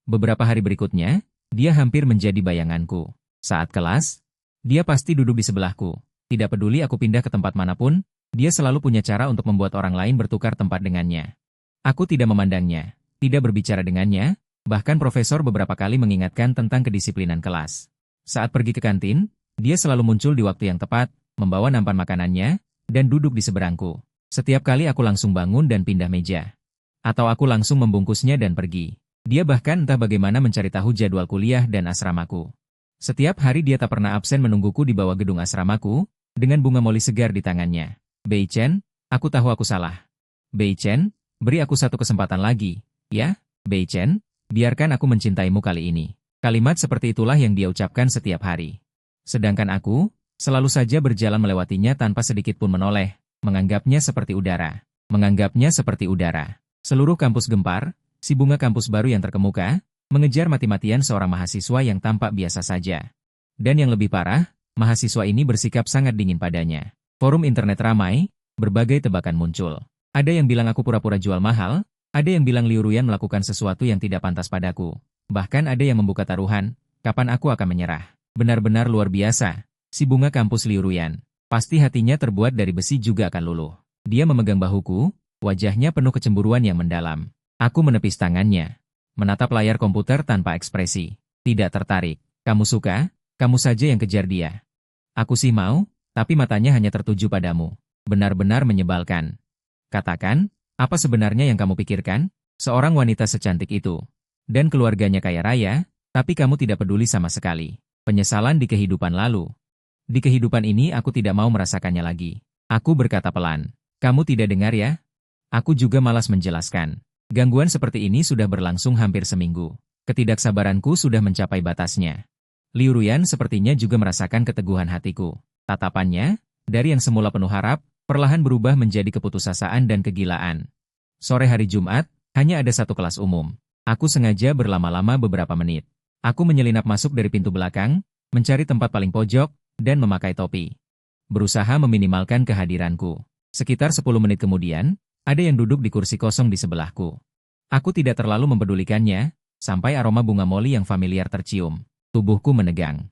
Beberapa hari berikutnya, dia hampir menjadi bayanganku. Saat kelas, dia pasti duduk di sebelahku. Tidak peduli aku pindah ke tempat manapun, dia selalu punya cara untuk membuat orang lain bertukar tempat dengannya. Aku tidak memandangnya, tidak berbicara dengannya, bahkan profesor beberapa kali mengingatkan tentang kedisiplinan kelas. Saat pergi ke kantin, dia selalu muncul di waktu yang tepat, membawa nampan makanannya, dan duduk di seberangku. Setiap kali aku langsung bangun dan pindah meja. Atau aku langsung membungkusnya dan pergi. Dia bahkan entah bagaimana mencari tahu jadwal kuliah dan asramaku. Setiap hari dia tak pernah absen menungguku di bawah gedung asramaku, dengan bunga moli segar di tangannya. Beichen, aku tahu aku salah. Beichen, beri aku satu kesempatan lagi, ya? Beichen, biarkan aku mencintaimu kali ini. Kalimat seperti itulah yang dia ucapkan setiap hari. Sedangkan aku, selalu saja berjalan melewatinya tanpa sedikit pun menoleh, menganggapnya seperti udara. Menganggapnya seperti udara. Seluruh kampus gempar, si bunga kampus baru yang terkemuka, mengejar mati-matian seorang mahasiswa yang tampak biasa saja. Dan yang lebih parah, mahasiswa ini bersikap sangat dingin padanya. Forum internet ramai, berbagai tebakan muncul. Ada yang bilang aku pura-pura jual mahal, ada yang bilang Liu Ruyan melakukan sesuatu yang tidak pantas padaku. Bahkan ada yang membuka taruhan, kapan aku akan menyerah. Benar-benar luar biasa, si bunga kampus Liu Ruyan. Pasti hatinya terbuat dari besi juga akan luluh. Dia memegang bahuku, wajahnya penuh kecemburuan yang mendalam. Aku menepis tangannya, menatap layar komputer tanpa ekspresi. Tidak tertarik. Kamu suka? Kamu saja yang kejar dia. Aku sih mau, tapi matanya hanya tertuju padamu. Benar-benar menyebalkan. Katakan, apa sebenarnya yang kamu pikirkan? Seorang wanita secantik itu. Dan keluarganya kaya raya, tapi kamu tidak peduli sama sekali. Penyesalan di kehidupan lalu. Di kehidupan ini aku tidak mau merasakannya lagi. Aku berkata pelan. Kamu tidak dengar ya? Aku juga malas menjelaskan. Gangguan seperti ini sudah berlangsung hampir seminggu. Ketidaksabaranku sudah mencapai batasnya. Liu Ruyan sepertinya juga merasakan keteguhan hatiku. Tatapannya, dari yang semula penuh harap, perlahan berubah menjadi keputusasaan dan kegilaan. Sore hari Jumat, hanya ada satu kelas umum. Aku sengaja berlama-lama beberapa menit. Aku menyelinap masuk dari pintu belakang, mencari tempat paling pojok, dan memakai topi. Berusaha meminimalkan kehadiranku. Sekitar 10 menit kemudian, ada yang duduk di kursi kosong di sebelahku. Aku tidak terlalu mempedulikannya, sampai aroma bunga moli yang familiar tercium. Tubuhku menegang.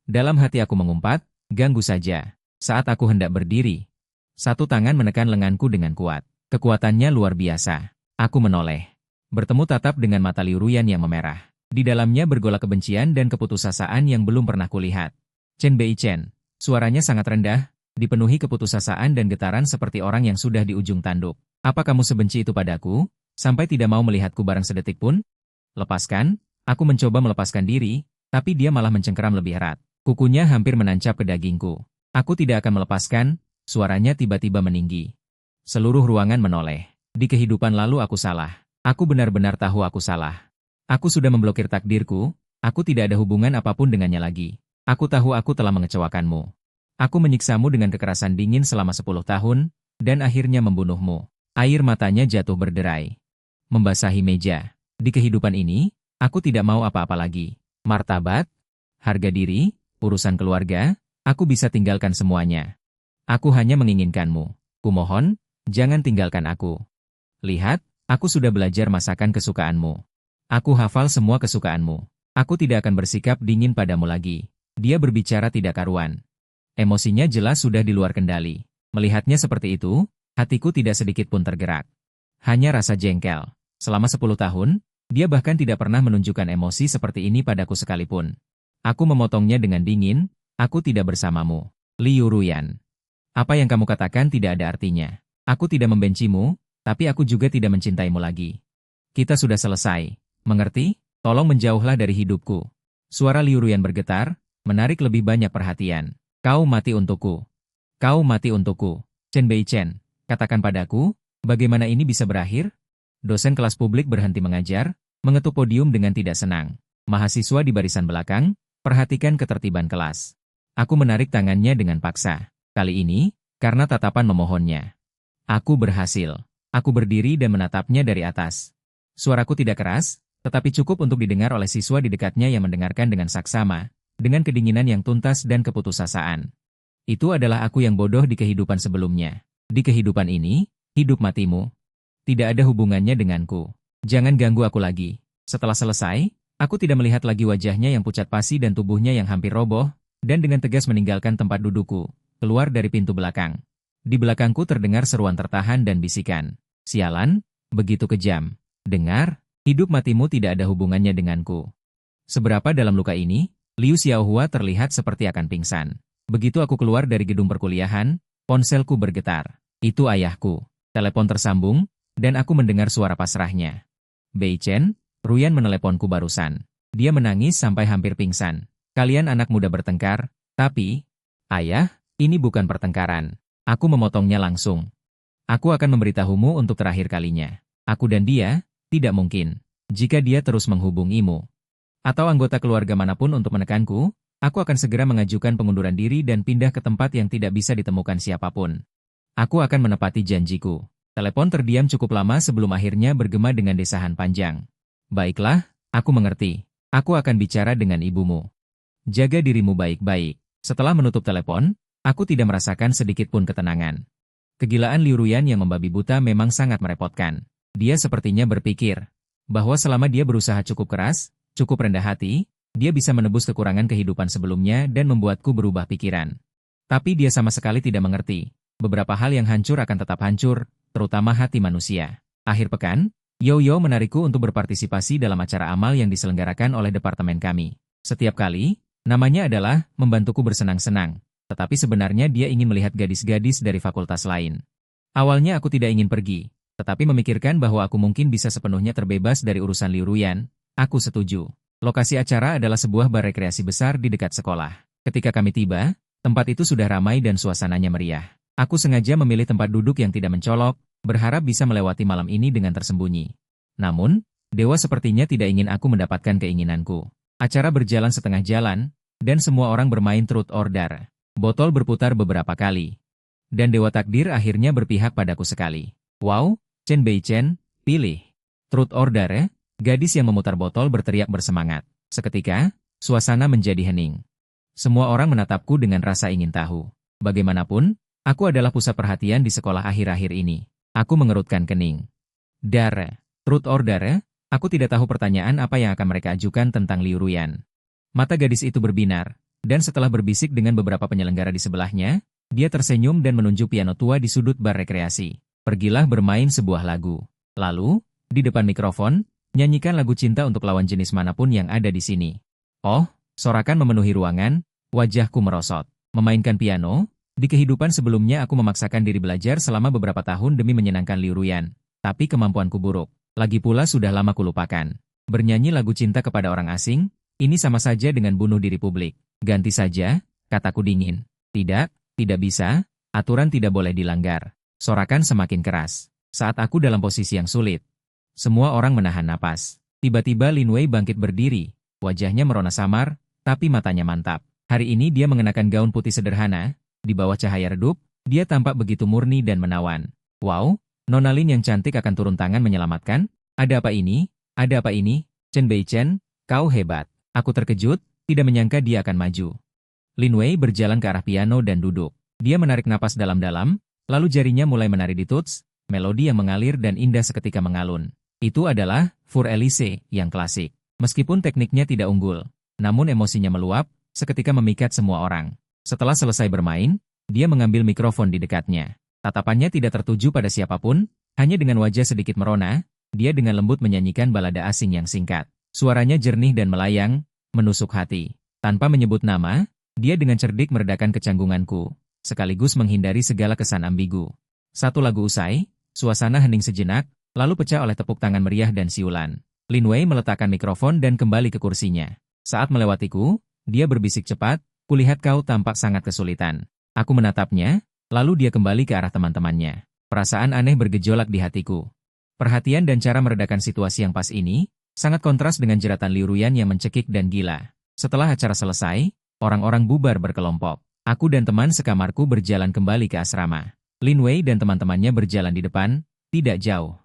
Dalam hati aku mengumpat, ganggu saja. Saat aku hendak berdiri, satu tangan menekan lenganku dengan kuat. Kekuatannya luar biasa. Aku menoleh. Bertemu tatap dengan mata Liu Ruyan yang memerah. Di dalamnya bergolak kebencian dan keputusasaan yang belum pernah kulihat. Chen Beichen, suaranya sangat rendah, dipenuhi keputusasaan dan getaran seperti orang yang sudah di ujung tanduk. Apa kamu sebenci itu padaku, sampai tidak mau melihatku bareng sedetik pun? Lepaskan, aku mencoba melepaskan diri, tapi dia malah mencengkeram lebih erat. Kukunya hampir menancap ke dagingku. Aku tidak akan melepaskan, suaranya tiba-tiba meninggi. Seluruh ruangan menoleh. Di kehidupan lalu aku salah. Aku benar-benar tahu aku salah. Aku sudah memblokir takdirku, aku tidak ada hubungan apapun dengannya lagi. Aku tahu aku telah mengecewakanmu. Aku menyiksamu dengan kekerasan dingin selama 10 tahun, dan akhirnya membunuhmu. Air matanya jatuh berderai. Membasahi meja. Di kehidupan ini, aku tidak mau apa-apa lagi. Martabat, harga diri, urusan keluarga, aku bisa tinggalkan semuanya. Aku hanya menginginkanmu. Kumohon, jangan tinggalkan aku. Lihat, aku sudah belajar masakan kesukaanmu. Aku hafal semua kesukaanmu. Aku tidak akan bersikap dingin padamu lagi. Dia berbicara tidak karuan. Emosinya jelas sudah di luar kendali. Melihatnya seperti itu, hatiku tidak sedikit pun tergerak. Hanya rasa jengkel. Selama 10 tahun, dia bahkan tidak pernah menunjukkan emosi seperti ini padaku sekalipun. Aku memotongnya dengan dingin, aku tidak bersamamu. Liu Ruyan. Apa yang kamu katakan tidak ada artinya. Aku tidak membencimu, tapi aku juga tidak mencintaimu lagi. Kita sudah selesai. Mengerti? Tolong menjauhlah dari hidupku. Suara Liu Ruyan bergetar, menarik lebih banyak perhatian. Kau mati untukku. Kau mati untukku. Chen Beichen, katakan padaku, bagaimana ini bisa berakhir? Dosen kelas publik berhenti mengajar, mengetuk podium dengan tidak senang. Mahasiswa di barisan belakang, perhatikan ketertiban kelas. Aku menarik tangannya dengan paksa. Kali ini, karena tatapan memohonnya. Aku berhasil. Aku berdiri dan menatapnya dari atas. Suaraku tidak keras, tetapi cukup untuk didengar oleh siswa di dekatnya yang mendengarkan dengan saksama, dengan kedinginan yang tuntas dan keputusasaan. Itu adalah aku yang bodoh di kehidupan sebelumnya. Di kehidupan ini, hidup matimu tidak ada hubungannya denganku. Jangan ganggu aku lagi. Setelah selesai, aku tidak melihat lagi wajahnya yang pucat pasi dan tubuhnya yang hampir roboh, dan dengan tegas meninggalkan tempat dudukku, keluar dari pintu belakang. Di belakangku terdengar seruan tertahan dan bisikan. Sialan, begitu kejam. Dengar, hidup matimu tidak ada hubungannya denganku. Seberapa dalam luka ini, Liu Xiaohua terlihat seperti akan pingsan. Begitu aku keluar dari gedung perkuliahan, ponselku bergetar. Itu ayahku. Telepon tersambung, dan aku mendengar suara pasrahnya. Beichen, Ruyan meneleponku barusan. Dia menangis sampai hampir pingsan. Kalian anak muda bertengkar, tapi... Ayah, ini bukan pertengkaran. Aku memotongnya langsung. Aku akan memberitahumu untuk terakhir kalinya. Aku dan dia, tidak mungkin. Jika dia terus menghubungimu, atau anggota keluarga manapun untuk menekanku, aku akan segera mengajukan pengunduran diri dan pindah ke tempat yang tidak bisa ditemukan siapapun. Aku akan menepati janjiku. Telepon terdiam cukup lama sebelum akhirnya bergema dengan desahan panjang. Baiklah, aku mengerti. Aku akan bicara dengan ibumu. Jaga dirimu baik-baik. Setelah menutup telepon, aku tidak merasakan sedikit pun ketenangan. Kegilaan Liu Ruyan yang membabi buta memang sangat merepotkan. Dia sepertinya berpikir bahwa selama dia berusaha cukup keras, cukup rendah hati, dia bisa menebus kekurangan kehidupan sebelumnya dan membuatku berubah pikiran. Tapi dia sama sekali tidak mengerti. Beberapa hal yang hancur akan tetap hancur, terutama hati manusia. Akhir pekan, Yo-Yo menarikku untuk berpartisipasi dalam acara amal yang diselenggarakan oleh departemen kami. Setiap kali, namanya adalah membantuku bersenang-senang. tetapi sebenarnya dia ingin melihat gadis-gadis dari fakultas lain. Awalnya aku tidak ingin pergi, tetapi memikirkan bahwa aku mungkin bisa sepenuhnya terbebas dari urusan Liu Ruyan, aku setuju. Lokasi acara adalah sebuah bar rekreasi besar di dekat sekolah. Ketika kami tiba, tempat itu sudah ramai dan suasananya meriah. Aku sengaja memilih tempat duduk yang tidak mencolok, berharap bisa melewati malam ini dengan tersembunyi. Namun, dewa sepertinya tidak ingin aku mendapatkan keinginanku. Acara berjalan setengah jalan, dan semua orang bermain truth or dare. Botol berputar beberapa kali. Dan dewa takdir akhirnya berpihak padaku sekali. Wow, Chen Beichen, pilih. Truth or dare, gadis yang memutar botol berteriak bersemangat. Seketika, suasana menjadi hening. Semua orang menatapku dengan rasa ingin tahu. Bagaimanapun, aku adalah pusat perhatian di sekolah akhir-akhir ini. Aku mengerutkan kening. Dare, truth or dare, aku tidak tahu pertanyaan apa yang akan mereka ajukan tentang Liu Ruyan. Mata gadis itu berbinar, dan setelah berbisik dengan beberapa penyelenggara di sebelahnya, dia tersenyum dan menunjuk piano tua di sudut bar rekreasi. Pergilah bermain sebuah lagu. Lalu, di depan mikrofon, nyanyikan lagu cinta untuk lawan jenis manapun yang ada di sini. Oh, sorakan memenuhi ruangan, wajahku merosot. Memainkan piano, di kehidupan sebelumnya aku memaksakan diri belajar selama beberapa tahun demi menyenangkan Liu Ruyan. Tapi kemampuanku buruk. Lagi pula sudah lama kulupakan. Bernyanyi lagu cinta kepada orang asing, ini sama saja dengan bunuh diri publik. Ganti saja, kataku dingin. Tidak, tidak bisa, aturan tidak boleh dilanggar. Sorakan semakin keras. Saat aku dalam posisi yang sulit. Semua orang menahan napas. Tiba-tiba Lin Wei bangkit berdiri. Wajahnya merona samar, tapi matanya mantap. Hari ini dia mengenakan gaun putih sederhana. Di bawah cahaya redup, dia tampak begitu murni dan menawan. Wow, Nona Lin yang cantik akan turun tangan menyelamatkan? Ada apa ini? Ada apa ini? Chen Beichen, kau hebat. Aku terkejut, tidak menyangka dia akan maju. Lin Wei berjalan ke arah piano dan duduk. Dia menarik napas dalam-dalam, lalu jarinya mulai menari di tuts, melodi yang mengalir dan indah seketika mengalun. Itu adalah Fur Elise yang klasik. Meskipun tekniknya tidak unggul, namun emosinya meluap, seketika memikat semua orang. Setelah selesai bermain, dia mengambil mikrofon di dekatnya. Tatapannya tidak tertuju pada siapapun, hanya dengan wajah sedikit merona, dia dengan lembut menyanyikan balada asing yang singkat. Suaranya jernih dan melayang, menusuk hati. Tanpa menyebut nama, dia dengan cerdik meredakan kecanggunganku, sekaligus menghindari segala kesan ambigu. Satu lagu usai, suasana hening sejenak, lalu pecah oleh tepuk tangan meriah dan siulan. Lin Wei meletakkan mikrofon dan kembali ke kursinya. Saat melewatiku, dia berbisik cepat, kulihat kau tampak sangat kesulitan. Aku menatapnya, lalu dia kembali ke arah teman-temannya. Perasaan aneh bergejolak di hatiku. Perhatian dan cara meredakan situasi yang pas ini, sangat kontras dengan jeratan Liu Ruyan yang mencekik dan gila. Setelah acara selesai, orang-orang bubar berkelompok. Aku dan teman sekamarku berjalan kembali ke asrama. Lin Wei dan teman-temannya berjalan di depan, tidak jauh.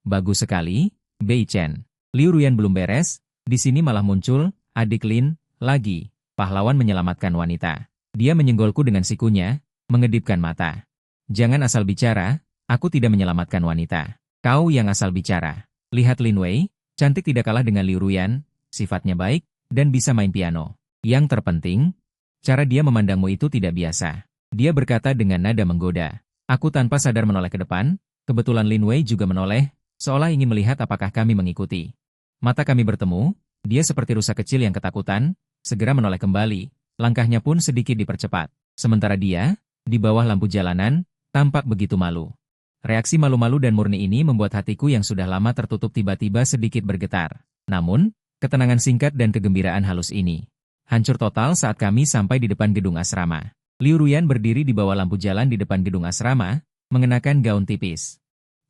Bagus sekali, Beichen. Liu Ruyan belum beres, di sini malah muncul, adik Lin, lagi, pahlawan menyelamatkan wanita. Dia menyenggolku dengan sikunya, mengedipkan mata. Jangan asal bicara, aku tidak menyelamatkan wanita. Kau yang asal bicara. Lihat Lin Wei, cantik tidak kalah dengan Liu Ruyan, sifatnya baik, dan bisa main piano. Yang terpenting, cara dia memandangmu itu tidak biasa. Dia berkata dengan nada menggoda. Aku tanpa sadar menoleh ke depan, kebetulan Lin Wei juga menoleh, seolah ingin melihat apakah kami mengikuti. Mata kami bertemu, dia seperti rusa kecil yang ketakutan, segera menoleh kembali, langkahnya pun sedikit dipercepat. Sementara dia, di bawah lampu jalanan, tampak begitu malu. Reaksi malu-malu dan murni ini membuat hatiku yang sudah lama tertutup tiba-tiba sedikit bergetar. Namun, ketenangan singkat dan kegembiraan halus ini hancur total saat kami sampai di depan gedung asrama. Liu Ruyan berdiri di bawah lampu jalan di depan gedung asrama, mengenakan gaun tipis.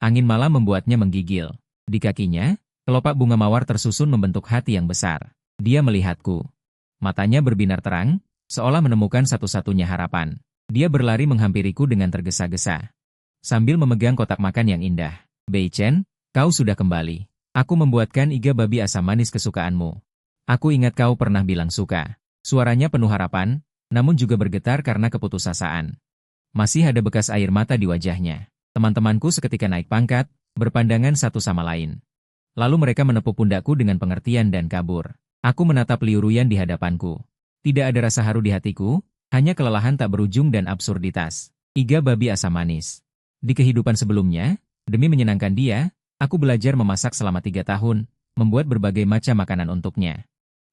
Angin malam membuatnya menggigil. Di kakinya, kelopak bunga mawar tersusun membentuk hati yang besar. Dia melihatku. Matanya berbinar terang, seolah menemukan satu-satunya harapan. Dia berlari menghampiriku dengan tergesa-gesa. Sambil memegang kotak makan yang indah. Beichen, kau sudah kembali. Aku membuatkan iga babi asam manis kesukaanmu. Aku ingat kau pernah bilang suka. Suaranya penuh harapan, namun juga bergetar karena keputusasaan. Masih ada bekas air mata di wajahnya. Teman-temanku seketika naik pangkat, berpandangan satu sama lain. Lalu mereka menepuk pundakku dengan pengertian dan kabur. Aku menatap Liu Ruyan di hadapanku. Tidak ada rasa haru di hatiku, hanya kelelahan tak berujung dan absurditas. Iga babi asam manis. Di kehidupan sebelumnya, demi menyenangkan dia, aku belajar memasak selama 3 tahun, membuat berbagai macam makanan untuknya.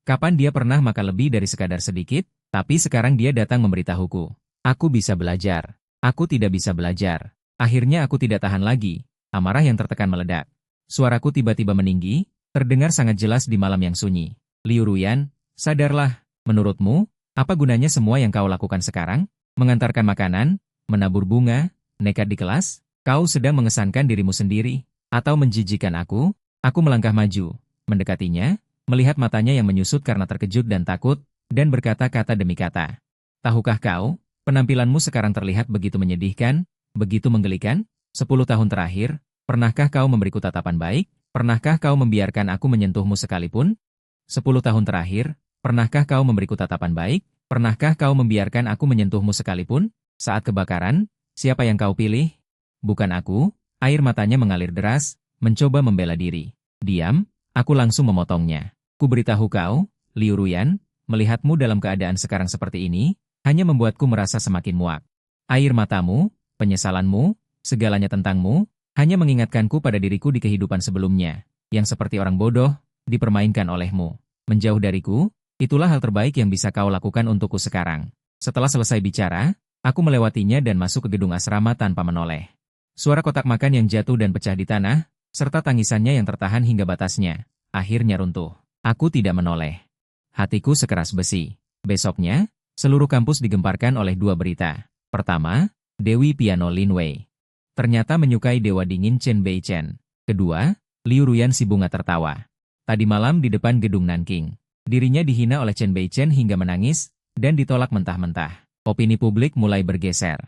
Kapan dia pernah makan lebih dari sekadar sedikit, tapi sekarang dia datang memberitahuku. Aku bisa belajar. Aku tidak bisa belajar. Akhirnya aku tidak tahan lagi. Amarah yang tertekan meledak. Suaraku tiba-tiba meninggi, terdengar sangat jelas di malam yang sunyi. Liu Ruyan, sadarlah. Menurutmu, apa gunanya semua yang kau lakukan sekarang? Mengantarkan makanan, menabur bunga, nekat di kelas? Kau sedang mengesankan dirimu sendiri, atau menjijikan aku? Aku melangkah maju, mendekatinya, melihat matanya yang menyusut karena terkejut dan takut, dan berkata kata demi kata. Tahukah kau, penampilanmu sekarang terlihat begitu menyedihkan, begitu menggelikan? 10 tahun terakhir, pernahkah kau memberiku tatapan baik? Pernahkah kau membiarkan aku menyentuhmu sekalipun? 10 tahun terakhir, pernahkah kau memberiku tatapan baik? Pernahkah kau membiarkan aku menyentuhmu sekalipun? Saat kebakaran, siapa yang kau pilih? Bukan aku. Air matanya mengalir deras, mencoba membela diri. Diam, aku langsung memotongnya. Ku beritahu kau, Liu Ruyan, melihatmu dalam keadaan sekarang seperti ini, hanya membuatku merasa semakin muak. Air matamu, penyesalanmu, segalanya tentangmu, hanya mengingatkanku pada diriku di kehidupan sebelumnya, yang seperti orang bodoh, dipermainkan olehmu. Menjauh dariku, itulah hal terbaik yang bisa kau lakukan untukku sekarang. Setelah selesai bicara, aku melewatinya dan masuk ke gedung asrama tanpa menoleh. Suara kotak makan yang jatuh dan pecah di tanah, serta tangisannya yang tertahan hingga batasnya, akhirnya runtuh. Aku tidak menoleh. Hatiku sekeras besi. Besoknya, seluruh kampus digemparkan oleh dua berita. Pertama, Dewi Piano Lin Wei ternyata menyukai dewa dingin Chen Beichen. Kedua, Liu Ruyan si bunga tertawa. Tadi malam di depan gedung Nanking, dirinya dihina oleh Chen Beichen hingga menangis, dan ditolak mentah-mentah. Opini publik mulai bergeser.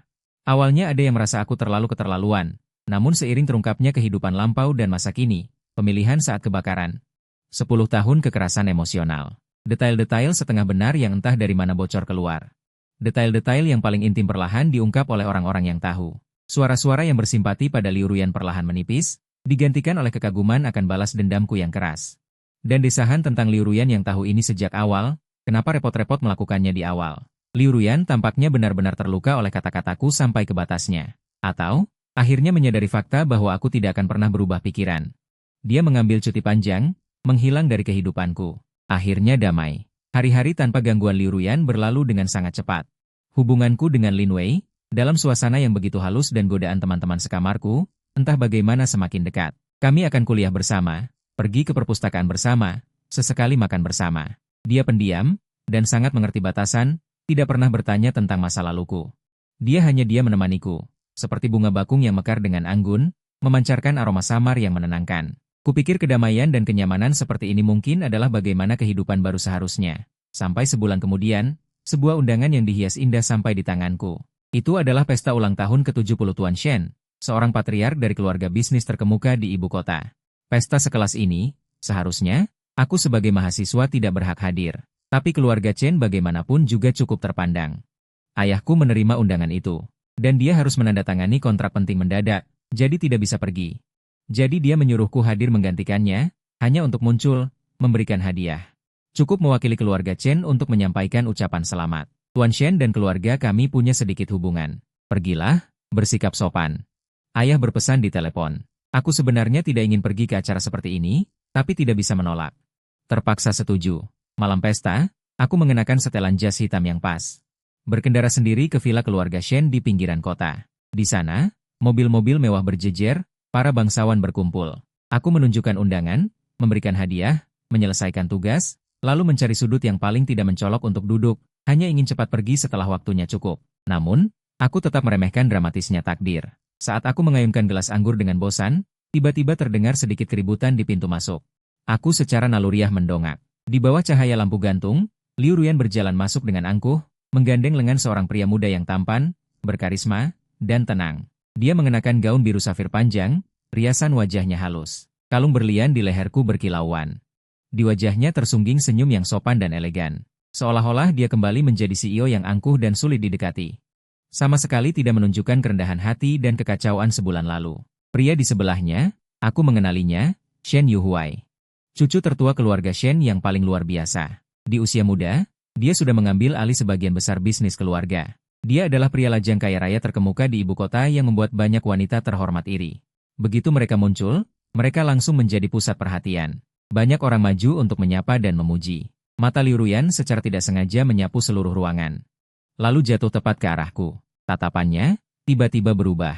Awalnya ada yang merasa aku terlalu keterlaluan, namun seiring terungkapnya kehidupan lampau dan masa kini, pemilihan saat kebakaran. 10 tahun kekerasan emosional. Detail-detail setengah benar yang entah dari mana bocor keluar. Detail-detail yang paling intim perlahan diungkap oleh orang-orang yang tahu. Suara-suara yang bersimpati pada Liu Ruyan perlahan menipis, digantikan oleh kekaguman akan balas dendamku yang keras. Dan desahan tentang Liu Ruyan yang tahu ini sejak awal, kenapa repot-repot melakukannya di awal. Liu Ruyan tampaknya benar-benar terluka oleh kata-kataku sampai ke batasnya. Atau, akhirnya menyadari fakta bahwa aku tidak akan pernah berubah pikiran. Dia mengambil cuti panjang, menghilang dari kehidupanku. Akhirnya damai. Hari-hari tanpa gangguan Liu Ruyan berlalu dengan sangat cepat. Hubunganku dengan Lin Wei, dalam suasana yang begitu halus dan godaan teman-teman sekamarku, entah bagaimana semakin dekat. Kami akan kuliah bersama, pergi ke perpustakaan bersama, sesekali makan bersama. Dia pendiam, dan sangat mengerti batasan, tidak pernah bertanya tentang masa laluku. Dia menemaniku, seperti bunga bakung yang mekar dengan anggun, memancarkan aroma samar yang menenangkan. Kupikir kedamaian dan kenyamanan seperti ini mungkin adalah bagaimana kehidupan baru seharusnya. Sampai sebulan kemudian, sebuah undangan yang dihias indah sampai di tanganku. Itu adalah pesta ulang tahun ke-70 Tuan Shen, seorang patriark dari keluarga bisnis terkemuka di ibu kota. Pesta sekelas ini, seharusnya, aku sebagai mahasiswa tidak berhak hadir. Tapi keluarga Chen bagaimanapun juga cukup terpandang. Ayahku menerima undangan itu, dan dia harus menandatangani kontrak penting mendadak, jadi tidak bisa pergi. Jadi dia menyuruhku hadir menggantikannya, hanya untuk muncul, memberikan hadiah. Cukup mewakili keluarga Chen untuk menyampaikan ucapan selamat. Tuan Shen dan keluarga kami punya sedikit hubungan. Pergilah, bersikap sopan. Ayah berpesan di telepon. Aku sebenarnya tidak ingin pergi ke acara seperti ini, tapi tidak bisa menolak. Terpaksa setuju. Malam pesta, aku mengenakan setelan jas hitam yang pas. Berkendara sendiri ke villa keluarga Shen di pinggiran kota. Di sana, mobil-mobil mewah berjejer, para bangsawan berkumpul. Aku menunjukkan undangan, memberikan hadiah, menyelesaikan tugas, lalu mencari sudut yang paling tidak mencolok untuk duduk, hanya ingin cepat pergi setelah waktunya cukup. Namun, aku tetap meremehkan dramatisnya takdir. Saat aku mengayunkan gelas anggur dengan bosan, tiba-tiba terdengar sedikit keributan di pintu masuk. Aku secara naluriah mendongak. Di bawah cahaya lampu gantung, Liu Ruyan berjalan masuk dengan angkuh, menggandeng lengan seorang pria muda yang tampan, berkarisma, dan tenang. Dia mengenakan gaun biru safir panjang, riasan wajahnya halus. Kalung berlian di leherku berkilauan. Di wajahnya tersungging senyum yang sopan dan elegan. Seolah-olah dia kembali menjadi CEO yang angkuh dan sulit didekati. Sama sekali tidak menunjukkan kerendahan hati dan kekacauan sebulan lalu. Pria di sebelahnya, aku mengenalinya, Shen Yuhuai. Cucu tertua keluarga Shen yang paling luar biasa. Di usia muda, dia sudah mengambil alih sebagian besar bisnis keluarga. Dia adalah pria lajang kaya raya terkemuka di ibu kota yang membuat banyak wanita terhormat iri. Begitu mereka muncul, mereka langsung menjadi pusat perhatian. Banyak orang maju untuk menyapa dan memuji. Mata Liu Ruyan secara tidak sengaja menyapu seluruh ruangan. lalu jatuh tepat ke arahku. Tatapannya tiba-tiba berubah.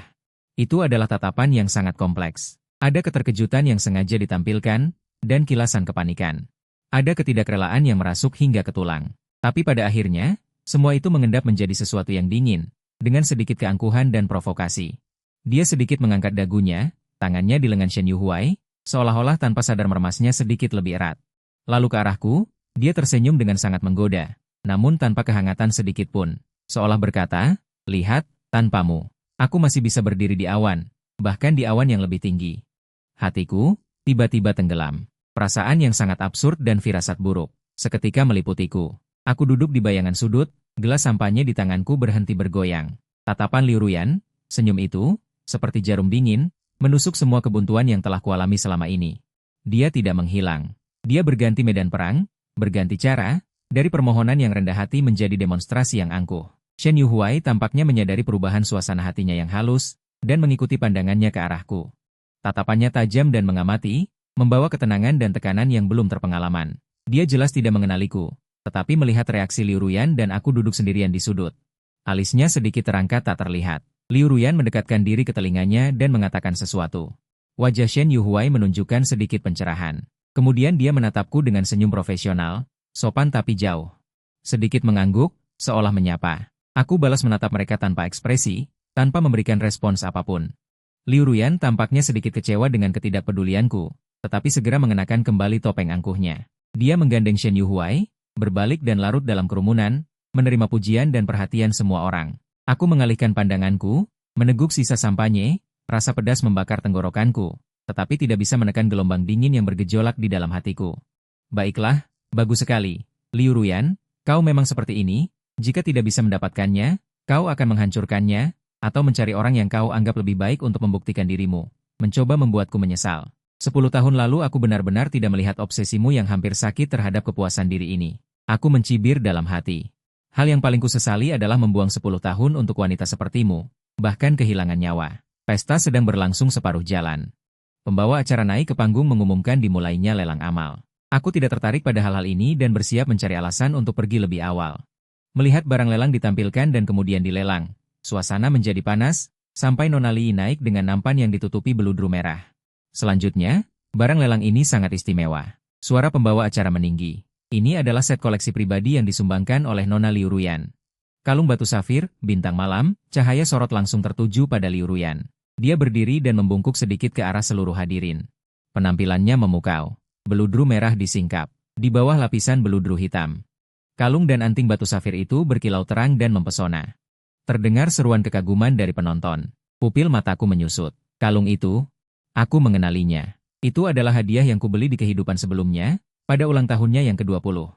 Itu adalah tatapan yang sangat kompleks. Ada keterkejutan yang sengaja ditampilkan, dan kilasan kepanikan. Ada ketidakrelaan yang merasuk hingga ke tulang. Tapi pada akhirnya, semua itu mengendap menjadi sesuatu yang dingin, dengan sedikit keangkuhan dan provokasi. Dia sedikit mengangkat dagunya, tangannya di lengan Shen Yuhuai, seolah-olah tanpa sadar meremasnya sedikit lebih erat. Lalu ke arahku, dia tersenyum dengan sangat menggoda, namun tanpa kehangatan sedikit pun. Seolah berkata, "Lihat, tanpamu, aku masih bisa berdiri di awan, bahkan di awan yang lebih tinggi." Hatiku tiba-tiba tenggelam. Perasaan yang sangat absurd dan firasat buruk seketika meliputiku. Aku duduk di bayangan sudut, gelas sampahnya di tanganku berhenti bergoyang. Tatapan Liu Ruyan, senyum itu, seperti jarum dingin, menusuk semua kebuntuan yang telah kualami selama ini. Dia tidak menghilang. Dia berganti medan perang, berganti cara, dari permohonan yang rendah hati menjadi demonstrasi yang angkuh. Shen Yuhuai tampaknya menyadari perubahan suasana hatinya yang halus, dan mengikuti pandangannya ke arahku. Tatapannya tajam dan mengamati, membawa ketenangan dan tekanan yang belum terpengalaman. Dia jelas tidak mengenaliku, tetapi melihat reaksi Liu Ruyan dan aku duduk sendirian di sudut. Alisnya sedikit terangkat tak terlihat. Liu Ruyan mendekatkan diri ke telinganya dan mengatakan sesuatu. Wajah Shen Yuhuai menunjukkan sedikit pencerahan. Kemudian dia menatapku dengan senyum profesional, sopan tapi jauh. Sedikit mengangguk, seolah menyapa. Aku balas menatap mereka tanpa ekspresi, tanpa memberikan respons apapun. Liu Ruyan tampaknya sedikit kecewa dengan ketidakpedulianku, tetapi segera mengenakan kembali topeng angkuhnya. Dia menggandeng Shen Yuhuai, berbalik dan larut dalam kerumunan, menerima pujian dan perhatian semua orang. Aku mengalihkan pandanganku, meneguk sisa sampanye, rasa pedas membakar tenggorokanku, tetapi tidak bisa menekan gelombang dingin yang bergejolak di dalam hatiku. Baiklah, bagus sekali. Liu Ruyan, kau memang seperti ini, jika tidak bisa mendapatkannya, kau akan menghancurkannya, atau mencari orang yang kau anggap lebih baik untuk membuktikan dirimu, mencoba membuatku menyesal. 10 tahun lalu aku benar-benar tidak melihat obsesimu yang hampir sakit terhadap kepuasan diri ini. Aku mencibir dalam hati. Hal yang paling kusesali adalah membuang 10 tahun untuk wanita sepertimu, bahkan kehilangan nyawa. Pesta sedang berlangsung separuh jalan. Pembawa acara naik ke panggung mengumumkan dimulainya lelang amal. Aku tidak tertarik pada hal-hal ini dan bersiap mencari alasan untuk pergi lebih awal. Melihat barang lelang ditampilkan dan kemudian dilelang, suasana menjadi panas, sampai Nona Li naik dengan nampan yang ditutupi beludru merah. Selanjutnya, barang lelang ini sangat istimewa. Suara pembawa acara meninggi. Ini adalah set koleksi pribadi yang disumbangkan oleh Nona Liu Ruyan. Kalung batu safir, bintang malam, cahaya sorot langsung tertuju pada Liu Ruyan. Dia berdiri dan membungkuk sedikit ke arah seluruh hadirin. Penampilannya memukau. Beludru merah disingkap. Di bawah lapisan beludru hitam. Kalung dan anting batu safir itu berkilau terang dan mempesona. Terdengar seruan kekaguman dari penonton. Pupil mataku menyusut. Kalung itu, aku mengenalinya. Itu adalah hadiah yang kubeli di kehidupan sebelumnya, pada ulang tahunnya yang ke-20.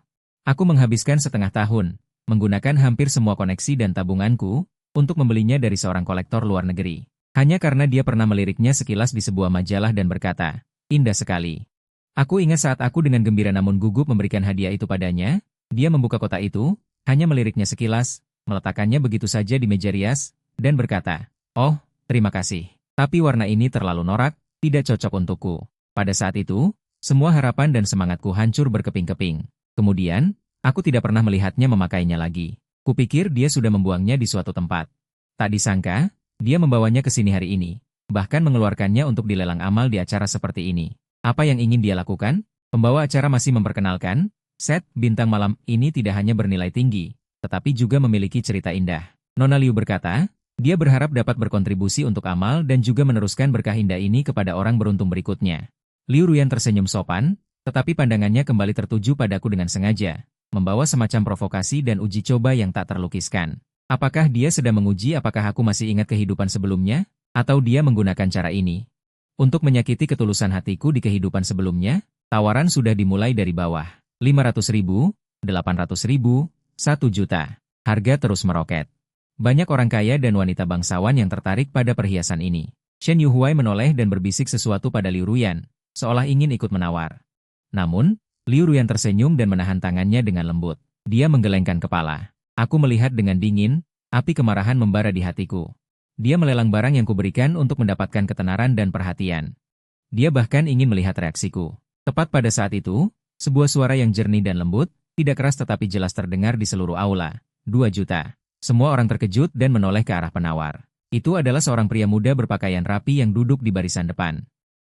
Aku menghabiskan setengah tahun, menggunakan hampir semua koneksi dan tabunganku, untuk membelinya dari seorang kolektor luar negeri. Hanya karena dia pernah meliriknya sekilas di sebuah majalah dan berkata, "Indah sekali." Aku ingat saat aku dengan gembira namun gugup memberikan hadiah itu padanya, dia membuka kotak itu, hanya meliriknya sekilas, meletakkannya begitu saja di meja rias, dan berkata, "Oh, terima kasih. Tapi warna ini terlalu norak, tidak cocok untukku." Pada saat itu, semua harapan dan semangatku hancur berkeping-keping. Kemudian, aku tidak pernah melihatnya memakainya lagi. Kupikir dia sudah membuangnya di suatu tempat. Tak disangka, dia membawanya ke sini hari ini, bahkan mengeluarkannya untuk dilelang amal di acara seperti ini. Apa yang ingin dia lakukan? Pembawa acara masih memperkenalkan, set bintang malam ini tidak hanya bernilai tinggi, tetapi juga memiliki cerita indah. Nona Liu berkata, dia berharap dapat berkontribusi untuk amal dan juga meneruskan berkah indah ini kepada orang beruntung berikutnya. Liu Ruyan tersenyum sopan, tetapi pandangannya kembali tertuju padaku dengan sengaja, membawa semacam provokasi dan uji coba yang tak terlukiskan. Apakah dia sedang menguji apakah aku masih ingat kehidupan sebelumnya, atau dia menggunakan cara ini untuk menyakiti ketulusan hatiku di kehidupan sebelumnya? Tawaran sudah dimulai dari bawah. 500.000, 800.000, 1 juta. Harga terus meroket. Banyak orang kaya dan wanita bangsawan yang tertarik pada perhiasan ini. Shen Yuhuai menoleh dan berbisik sesuatu pada Liu Ruyan, seolah ingin ikut menawar. Namun, Liu Ruyan tersenyum dan menahan tangannya dengan lembut. Dia menggelengkan kepala. Aku melihat dengan dingin, api kemarahan membara di hatiku. Dia melelang barang yang kuberikan untuk mendapatkan ketenaran dan perhatian. Dia bahkan ingin melihat reaksiku. Tepat pada saat itu, sebuah suara yang jernih dan lembut, tidak keras tetapi jelas terdengar di seluruh aula. 2 juta. Semua orang terkejut dan menoleh ke arah penawar. Itu adalah seorang pria muda berpakaian rapi yang duduk di barisan depan.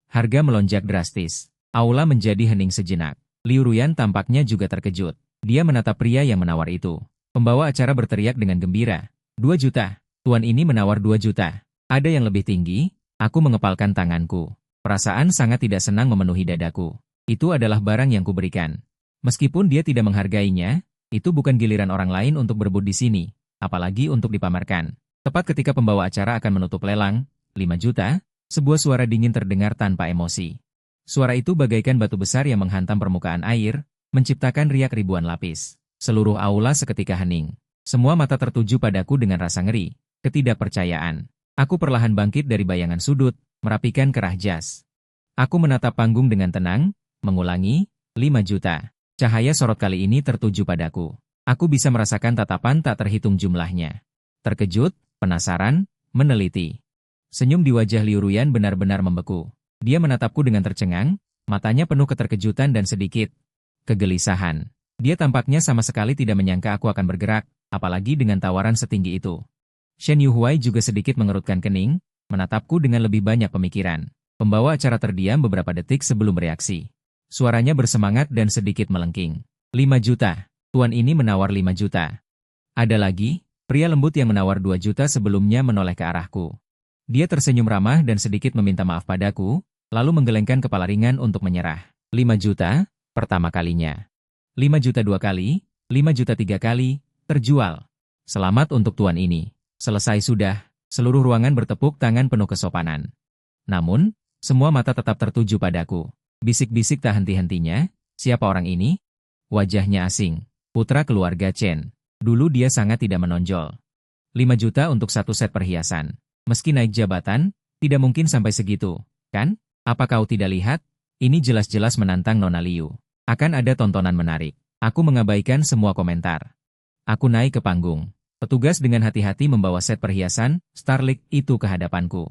Harga melonjak drastis. Aula menjadi hening sejenak. Liu Ruyan tampaknya juga terkejut. Dia menatap pria yang menawar itu. Pembawa acara berteriak dengan gembira. 2 juta. Tuan ini menawar 2 juta. Ada yang lebih tinggi? Aku mengepalkan tanganku. Perasaan sangat tidak senang memenuhi dadaku. Itu adalah barang yang kuberikan. Meskipun dia tidak menghargainya, itu bukan giliran orang lain untuk berebut di sini, apalagi untuk dipamerkan. Tepat ketika pembawa acara akan menutup lelang, 5 juta, sebuah suara dingin terdengar tanpa emosi. Suara itu bagaikan batu besar yang menghantam permukaan air, menciptakan riak ribuan lapis. Seluruh aula seketika hening. Semua mata tertuju padaku dengan rasa ngeri, ketidakpercayaan. Aku perlahan bangkit dari bayangan sudut, merapikan kerah jas. Aku menatap panggung dengan tenang, mengulangi, 5 juta. Cahaya sorot kali ini tertuju padaku. Aku bisa merasakan tatapan tak terhitung jumlahnya. Terkejut, penasaran, meneliti. Senyum di wajah Liu Ruyan benar-benar membeku. Dia menatapku dengan tercengang, matanya penuh keterkejutan dan sedikit kegelisahan. Dia tampaknya sama sekali tidak menyangka aku akan bergerak, apalagi dengan tawaran setinggi itu. Shen Yuhuai juga sedikit mengerutkan kening, menatapku dengan lebih banyak pemikiran. Pembawa acara terdiam beberapa detik sebelum bereaksi. Suaranya bersemangat dan sedikit melengking. 5 juta. Tuan ini menawar 5 juta. Ada lagi, pria lembut yang menawar 2 juta sebelumnya menoleh ke arahku. Dia tersenyum ramah dan sedikit meminta maaf padaku, lalu menggelengkan kepala ringan untuk menyerah. 5 juta, pertama kalinya. 5 juta 2 kali, 5 juta 3 kali, terjual. Selamat untuk tuan ini. Selesai sudah, seluruh ruangan bertepuk tangan penuh kesopanan. Namun, semua mata tetap tertuju padaku. Bisik-bisik tak henti-hentinya, siapa orang ini? Wajahnya asing, putra keluarga Chen. Dulu dia sangat tidak menonjol. 5 juta untuk satu set perhiasan. Meski naik jabatan, tidak mungkin sampai segitu, kan? Apa kau tidak lihat? Ini jelas-jelas menantang Nona Liu. Akan ada tontonan menarik. Aku mengabaikan semua komentar. Aku naik ke panggung. Petugas dengan hati-hati membawa set perhiasan Starlight itu ke hadapanku.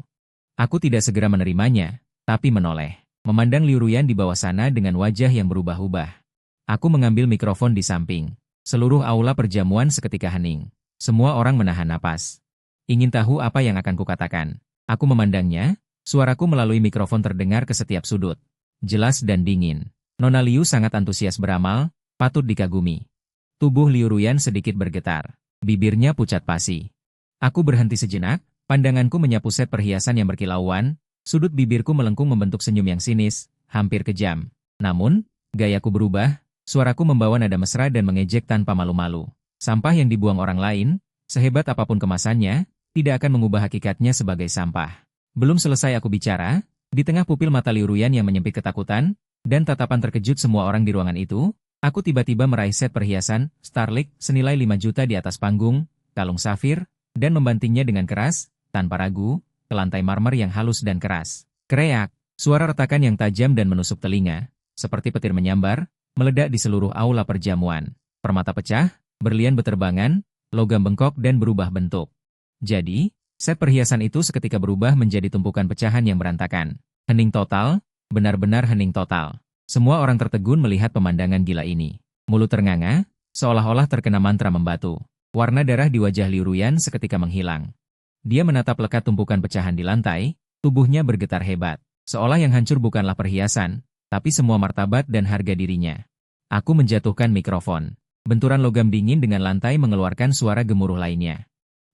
Aku tidak segera menerimanya, tapi menoleh. Memandang Liu Ruyan di bawah sana dengan wajah yang berubah-ubah. Aku mengambil mikrofon di samping. Seluruh aula perjamuan seketika hening. Semua orang menahan napas. Ingin tahu apa yang akan kukatakan. Aku memandangnya, suaraku melalui mikrofon terdengar ke setiap sudut. Jelas dan dingin. Nona Liu sangat antusias beramal, patut dikagumi. Tubuh Liu Ruyan sedikit bergetar. Bibirnya pucat pasi. Aku berhenti sejenak, pandanganku menyapu set perhiasan yang berkilauan, sudut bibirku melengkung membentuk senyum yang sinis, hampir kejam. Namun, gayaku berubah, suaraku membawa nada mesra dan mengejek tanpa malu-malu. Sampah yang dibuang orang lain, sehebat apapun kemasannya, tidak akan mengubah hakikatnya sebagai sampah. Belum selesai aku bicara, di tengah pupil mata Liu Ruyan yang menyempit ketakutan, dan tatapan terkejut semua orang di ruangan itu, aku tiba-tiba meraih set perhiasan Starlight senilai 5 juta di atas panggung, kalung safir, dan membantingnya dengan keras, tanpa ragu, ke lantai marmer yang halus dan keras. Kreak, suara retakan yang tajam dan menusuk telinga, seperti petir menyambar, meledak di seluruh aula perjamuan. Permata pecah, berlian beterbangan, logam bengkok dan berubah bentuk. Jadi, set perhiasan itu seketika berubah menjadi tumpukan pecahan yang berantakan. Hening total, benar-benar hening total. Semua orang tertegun melihat pemandangan gila ini. Mulut ternganga, seolah-olah terkena mantra membatu. Warna darah di wajah Liu Ruyan seketika menghilang. Dia menatap lekat tumpukan pecahan di lantai, tubuhnya bergetar hebat. Seolah yang hancur bukanlah perhiasan, tapi semua martabat dan harga dirinya. Aku menjatuhkan mikrofon. Benturan logam dingin dengan lantai mengeluarkan suara gemuruh lainnya.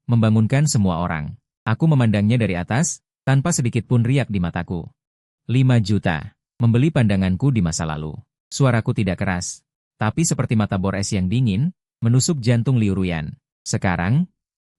Membangunkan semua orang. Aku memandangnya dari atas, tanpa sedikit pun riak di mataku. 5 juta. Membeli pandanganku di masa lalu. Suaraku tidak keras, tapi seperti mata bor es yang dingin, menusuk jantung Liu Ruyan. Sekarang,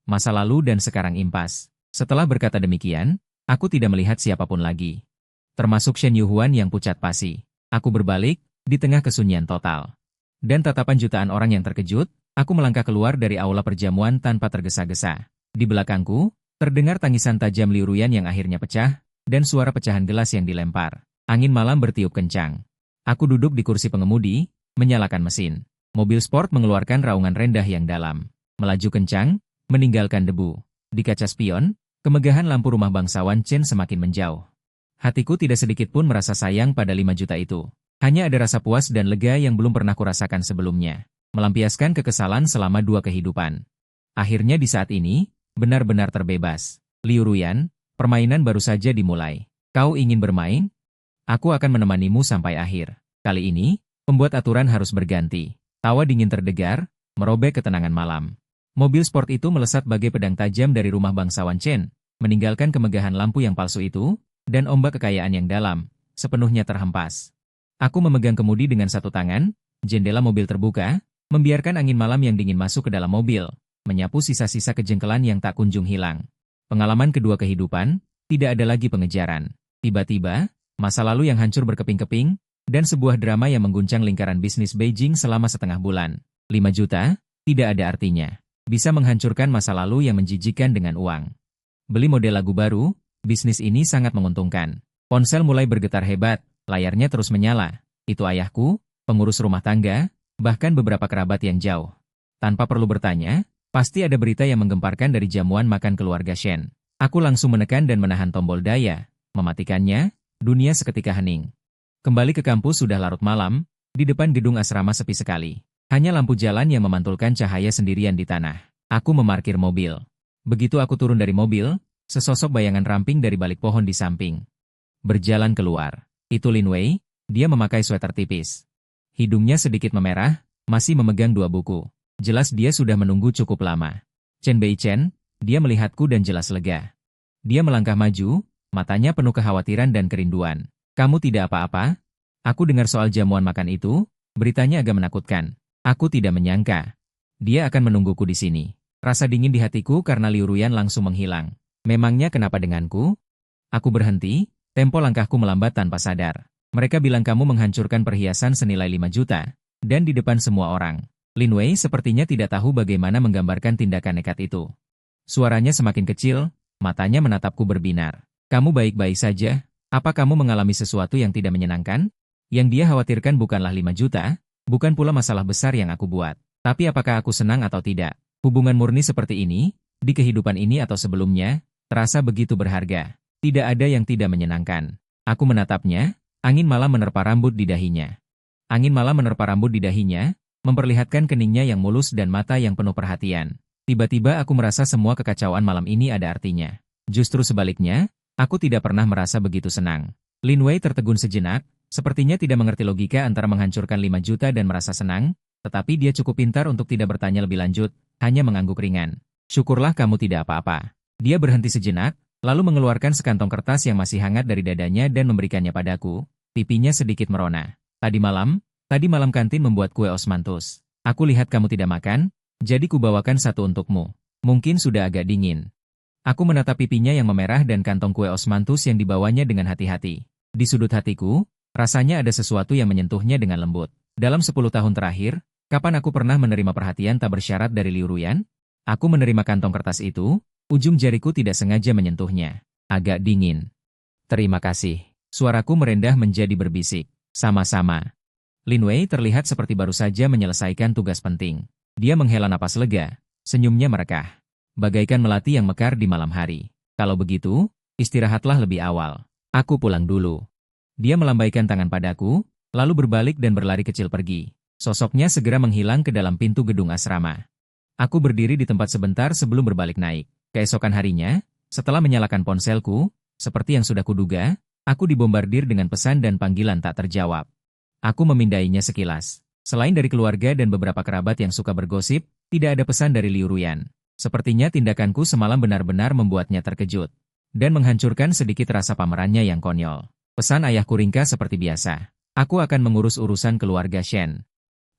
masa lalu dan sekarang impas. Setelah berkata demikian, aku tidak melihat siapapun lagi. Termasuk Shen Yuhuan yang pucat pasi. Aku berbalik, di tengah kesunyian total. Dan tatapan jutaan orang yang terkejut, aku melangkah keluar dari aula perjamuan tanpa tergesa-gesa. Di belakangku, terdengar tangisan tajam Liu Ruyan yang akhirnya pecah, dan suara pecahan gelas yang dilempar. Angin malam bertiup kencang. Aku duduk di kursi pengemudi, menyalakan mesin. Mobil sport mengeluarkan raungan rendah yang dalam. Melaju kencang, meninggalkan debu. Di kaca spion, kemegahan lampu rumah bangsawan Chen semakin menjauh. Hatiku tidak sedikit pun merasa sayang pada 5 juta itu. Hanya ada rasa puas dan lega yang belum pernah kurasakan sebelumnya. Melampiaskan kekesalan selama 2 kehidupan. Akhirnya di saat ini, benar-benar terbebas. Liu Ruyan, permainan baru saja dimulai. Kau ingin bermain? Aku akan menemanimu sampai akhir. Kali ini, pembuat aturan harus berganti. Tawa dingin terdengar, merobek ketenangan malam. Mobil sport itu melesat bagai pedang tajam dari rumah bangsawan Chen, meninggalkan kemegahan lampu yang palsu itu, dan ombak kekayaan yang dalam, sepenuhnya terhempas. Aku memegang kemudi dengan satu tangan, jendela mobil terbuka, membiarkan angin malam yang dingin masuk ke dalam mobil, menyapu sisa-sisa kejengkelan yang tak kunjung hilang. Pengalaman kedua kehidupan, tidak ada lagi pengejaran. Tiba-tiba, masa lalu yang hancur berkeping-keping, dan sebuah drama yang mengguncang lingkaran bisnis Beijing selama setengah bulan. 5 juta, tidak ada artinya. Bisa menghancurkan masa lalu yang menjijikan dengan uang. Beli model lagu baru, bisnis ini sangat menguntungkan. Ponsel mulai bergetar hebat, layarnya terus menyala. Itu ayahku, pengurus rumah tangga, bahkan beberapa kerabat yang jauh. Tanpa perlu bertanya, pasti ada berita yang menggemparkan dari jamuan makan keluarga Shen. Aku langsung menekan dan menahan tombol daya, mematikannya, dunia seketika hening. Kembali ke kampus sudah larut malam, di depan gedung asrama sepi sekali. Hanya lampu jalan yang memantulkan cahaya sendirian di tanah. Aku memarkir mobil. Begitu aku turun dari mobil, sesosok bayangan ramping dari balik pohon di samping. Berjalan keluar. Itu Lin Wei, dia memakai sweater tipis. Hidungnya sedikit memerah, masih memegang 2 buku. Jelas dia sudah menunggu cukup lama. Chen Beichen, dia melihatku dan jelas lega. Dia melangkah maju, matanya penuh kekhawatiran dan kerinduan. Kamu tidak apa-apa? Aku dengar soal jamuan makan itu, beritanya agak menakutkan. Aku tidak menyangka. Dia akan menungguku di sini. Rasa dingin di hatiku karena Liu Ruyan langsung menghilang. Memangnya kenapa denganku? Aku berhenti, tempo langkahku melambat tanpa sadar. Mereka bilang kamu menghancurkan perhiasan senilai 5 juta, dan di depan semua orang. Lin Wei sepertinya tidak tahu bagaimana menggambarkan tindakan nekat itu. Suaranya semakin kecil, matanya menatapku berbinar. Kamu baik-baik saja? Apa kamu mengalami sesuatu yang tidak menyenangkan? Yang dia khawatirkan bukanlah 5 juta, bukan pula masalah besar yang aku buat. Tapi apakah aku senang atau tidak? Hubungan murni seperti ini, di kehidupan ini atau sebelumnya, terasa begitu berharga. Tidak ada yang tidak menyenangkan. Aku menatapnya, angin malam menerpa rambut di dahinya. Angin malam menerpa rambut di dahinya, memperlihatkan keningnya yang mulus dan mata yang penuh perhatian. Tiba-tiba aku merasa semua kekacauan malam ini ada artinya. Justru sebaliknya, aku tidak pernah merasa begitu senang. Lin Wei tertegun sejenak, sepertinya tidak mengerti logika antara menghancurkan 5 juta dan merasa senang, tetapi dia cukup pintar untuk tidak bertanya lebih lanjut, hanya mengangguk ringan. Syukurlah kamu tidak apa-apa. Dia berhenti sejenak, lalu mengeluarkan sekantong kertas yang masih hangat dari dadanya dan memberikannya padaku. Pipinya sedikit merona. Tadi malam kantin membuat kue osmanthus. Aku lihat kamu tidak makan, jadi kubawakan satu untukmu. Mungkin sudah agak dingin. Aku menatap pipinya yang memerah dan kantong kue osmanthus yang dibawanya dengan hati-hati. Di sudut hatiku, rasanya ada sesuatu yang menyentuhnya dengan lembut. Dalam 10 tahun terakhir, kapan aku pernah menerima perhatian tak bersyarat dari Liu Ruyan? Aku menerima kantong kertas itu, ujung jariku tidak sengaja menyentuhnya. Agak dingin. Terima kasih. Suaraku merendah menjadi berbisik. Sama-sama. Lin Wei terlihat seperti baru saja menyelesaikan tugas penting. Dia menghela napas lega, senyumnya merekah. Bagaikan melati yang mekar di malam hari. Kalau begitu, istirahatlah lebih awal. Aku pulang dulu. Dia melambaikan tangan padaku, lalu berbalik dan berlari kecil pergi. Sosoknya segera menghilang ke dalam pintu gedung asrama. Aku berdiri di tempat sebentar sebelum berbalik naik. Keesokan harinya, setelah menyalakan ponselku, seperti yang sudah kuduga, aku dibombardir dengan pesan dan panggilan tak terjawab. Aku memindainya sekilas. Selain dari keluarga dan beberapa kerabat yang suka bergosip, tidak ada pesan dari Liu Ruyan. Sepertinya tindakanku semalam benar-benar membuatnya terkejut. Dan menghancurkan sedikit rasa pamerannya yang konyol. Pesan ayahku ringkas seperti biasa. Aku akan mengurus urusan keluarga Shen.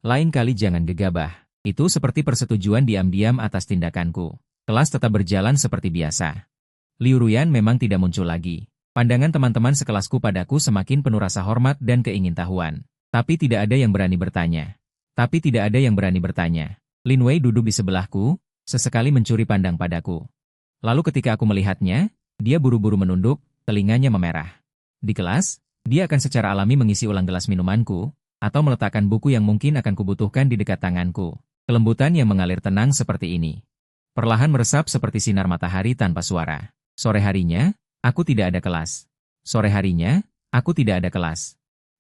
Lain kali jangan gegabah. Itu seperti persetujuan diam-diam atas tindakanku. Kelas tetap berjalan seperti biasa. Liu Ruyan memang tidak muncul lagi. Pandangan teman-teman sekelasku padaku semakin penuh rasa hormat dan keingintahuan. Tapi tidak ada yang berani bertanya. Lin Wei duduk di sebelahku, sesekali mencuri pandang padaku. Lalu ketika aku melihatnya, dia buru-buru menunduk, telinganya memerah. Di kelas, dia akan secara alami mengisi ulang gelas minumanku, atau meletakkan buku yang mungkin akan kubutuhkan di dekat tanganku. Kelembutan yang mengalir tenang seperti ini. Perlahan meresap seperti sinar matahari tanpa suara. Sore harinya, aku tidak ada kelas.